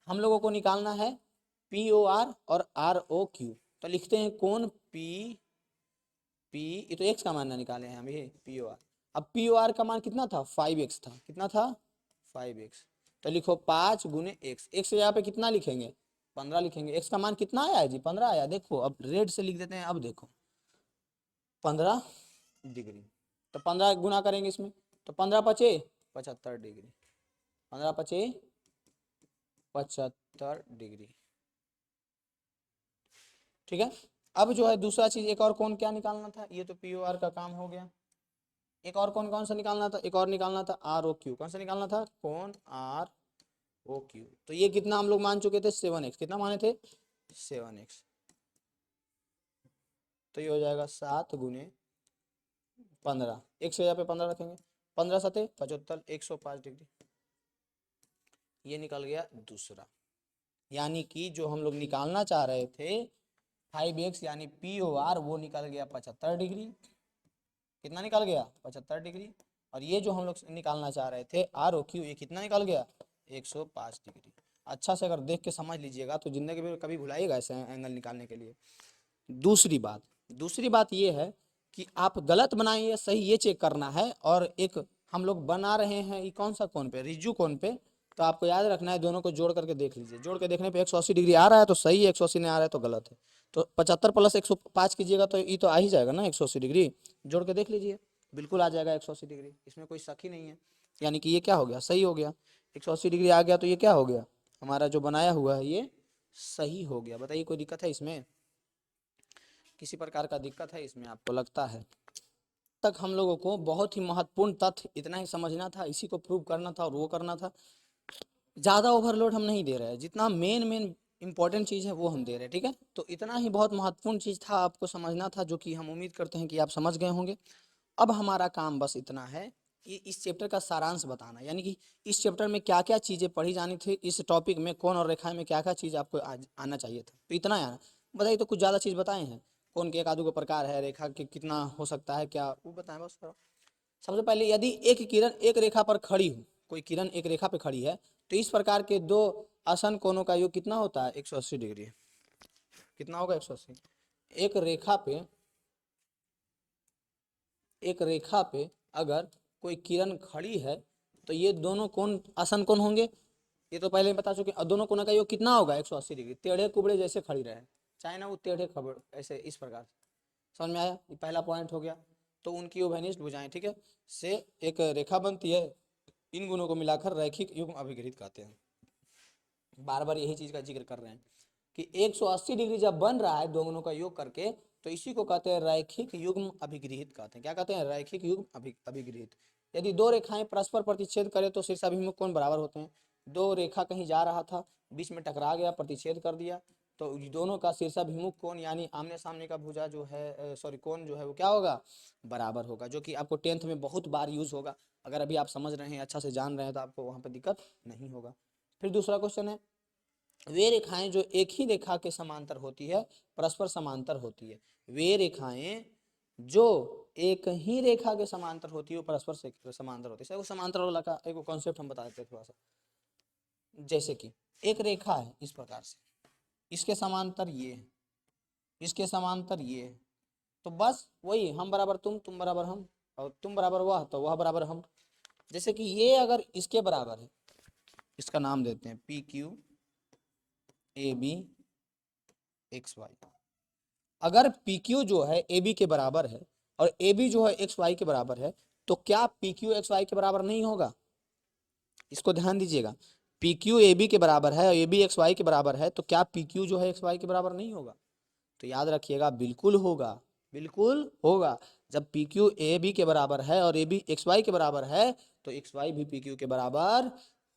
हम लोगों को निकालना है पी ओ आर और आर ओ क्यू। तो लिखते हैं कौन पी ये तो एक्स का मान ना निकाले हैं हम, ये पी ओ आर। अब पी ओ आर का मान कितना था 5x था, कितना था 5x। तो लिखो 5 गुने एक्स, एक्स यहाँ पे कितना लिखेंगे 15 लिखेंगे। एक्स का मान कितना आया है जी 15 आया। देखो अब रेड से लिख देते हैं, अब देखो 15 डिग्री। तो 15 गुना करेंगे इसमें, तो 15 पचे 75 डिग्री, 15 पचे 75 डिग्री। ठीक है। अब जो है दूसरा चीज एक और कौन क्या निकालना था, ये तो पी ओ आर का काम हो गया। एक और कौन कौन सा निकालना था, एक और निकालना था आर ओ क्यू। कौन सा निकालना था, कौन आर ओ क्यू। तो ये कितना हम लोग मान चुके थे 7x, कितना माने थे 7x। तो ये हो जाएगा 7 गुने 15, एक से यहाँ पे 15 रखेंगे, 15 सते 75, 105 डिग्री। ये निकल गया दूसरा। यानी कि जो हम लोग निकालना चाह रहे थे 5x यानी पी ओ आर, वो निकल गया 75 डिग्री। कितना निकल गया 75 डिग्री। और ये जो हम लोग निकालना चाह रहे थे आर ओ क्यू, ये कितना निकल गया 105 डिग्री। अच्छा से अगर देख के समझ लीजिएगा तो जिंदगी में कभी भुलाइएगा ऐसे एंगल निकालने के लिए। दूसरी बात ये है कि आप गलत बनाए या सही ये चेक करना है। और एक हम लोग बना रहे हैं ये कौन सा कोण पे, रिज्जू कोण पे। तो आपको याद रखना है दोनों को जोड़ करके देख लीजिए, जोड़ के देखने पे 180 डिग्री आ रहा है तो सही है, 180 नहीं आ रहा है तो गलत है। तो 75 + 105 कीजिएगा तो ये तो आ ही जाएगा ना 180 डिग्री। जोड़ के देख लीजिए, बिल्कुल आ जाएगा 180 डिग्री, इसमें कोई शक ही नहीं है। यानी कि ये क्या हो गया, सही हो गया। 180 डिग्री आ गया तो ये क्या हो गया, हमारा जो बनाया हुआ है ये सही हो गया। बताइए कोई दिक्कत है इसमें, किसी प्रकार का दिक्कत है इसमें आपको लगता है। तक हम लोगों को बहुत ही महत्वपूर्ण तथ्य इतना ही समझना था, इसी को प्रूव करना था और वो करना था। ज़्यादा ओवरलोड हम नहीं दे रहे हैं, जितना मेन इंपॉर्टेंट चीज़ है वो हम दे रहे हैं। ठीक है, तो इतना ही बहुत महत्वपूर्ण चीज़ था, आपको समझना था, जो कि हम उम्मीद करते हैं कि आप समझ गए होंगे। अब हमारा काम बस इतना है कि इस चैप्टर का सारांश बताना, यानी कि इस चैप्टर में क्या क्या चीज़ें पढ़ी जानी थी, इस टॉपिक में कौन और रेखाएं में क्या क्या चीज़ आपको आना चाहिए था। तो इतना आना बताइए, तो कुछ ज़्यादा चीज़ बताए हैं, कौन के एक आधु का प्रकार है, रेखा के कितना हो सकता है, क्या वो बताएं बस थोड़ा। सबसे पहले यदि एक किरण एक रेखा पर खड़ी हो, कोई किरण एक रेखा पर खड़ी है, तो इस प्रकार के दो आसन कोणों का योग कितना होता है 180 डिग्री। कितना होगा 180। एक रेखा पे अगर कोई किरण खड़ी है तो ये दोनों कोण आसन कोण होंगे, ये तो पहले ही बता चुके। और दोनों कोणों का योग कितना होगा 180 डिग्री, टेढ़े कुबड़े जैसे खड़ी रहे, चाहे ना वो टेढ़े खबर ऐसे इस प्रकार। समझ में आया, ये पहला पॉइंट हो गया। तो उनकी उभयनिष्ठ भुजाएं, ठीक है, से एक रेखा बनती है, इन गुणों को मिलाकर रैखिक युग्म अभिगृहित कहते हैं। बार बार यही चीज का जिक्र कर रहे हैं कि 180 डिग्री जब बन रहा है दोनों का योग करके, तो इसी को कहते हैं रैखिक युग्म अभिगृहित कहते हैं। क्या कहते हैं, रैखिक युग्म अभिगृहित। यदि दो रेखाएं परस्पर प्रतिच्छेद करें तो शीर्षाभिमुख कोण बराबर होते हैं। दो रेखा कहीं जा रहा था, बीच में टकरा गया, प्रतिच्छेद कर दिया, तो दोनों का शीर्षाभिमुख कोण यानी आमने सामने का भुजा जो है, सॉरी कोण जो है वो क्या होगा, बराबर होगा। जो कि आपको 10th में बहुत बार यूज होगा। अगर अभी आप समझ रहे हैं, अच्छा से जान रहे हैं, तो आपको वहां पर दिक्कत नहीं होगा। फिर दूसरा क्वेश्चन है, वे रेखाएं जो एक ही रेखा के समांतर होती है, परस्पर समांतर होती है। वे रेखाएं जो एक ही रेखा के समांतर होती है वो परस्पर समांतर होती है। वो समांतर वाला का एक कॉन्सेप्ट हम बता देते हैं थोड़ा सा। जैसे कि एक रेखा है इस प्रकार से, इसके समांतर ये है, इसके समांतर ये है, तो बस वही हम बराबर तुम बराबर हम, और तुम बराबर वह तो वह बराबर हम। जैसे कि ये अगर इसके बराबर है, इसका नाम देते हैं P Q A B X Y, अगर पी क्यू जो है ए बी के बराबर है और ए बी जो है एक्स वाई के बराबर है, तो क्या पी क्यू एक्स वाई के बराबर नहीं होगा? इसको ध्यान दीजिएगा, पी क्यू ए बी के बराबर है और ए बी एक्स वाई के बराबर है, तो क्या पी क्यू जो है एक्स वाई के बराबर नहीं होगा? तो याद रखिएगा, बिल्कुल होगा, बिल्कुल होगा। जब पी क्यू ए बी के बराबर है और ए बी एक्स वाई के बराबर है, तो एक्स वाई भी पी क्यू के बराबर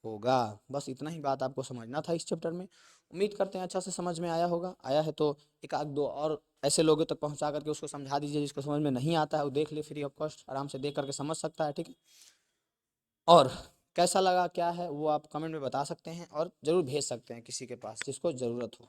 होगा। बस इतना ही बात आपको समझना था इस चैप्टर में। उम्मीद करते हैं अच्छा से समझ में आया होगा। आया है तो एक आध दो और ऐसे लोगों तक पहुंचा करके उसको समझा दीजिए, जिसको समझ में नहीं आता है वो देख ले, फ्री ऑफ कॉस्ट आराम से देख करके समझ सकता है, ठीक है। और कैसा लगा क्या है वो आप कमेंट में बता सकते हैं और ज़रूर भेज सकते हैं किसी के पास जिसको ज़रूरत हो।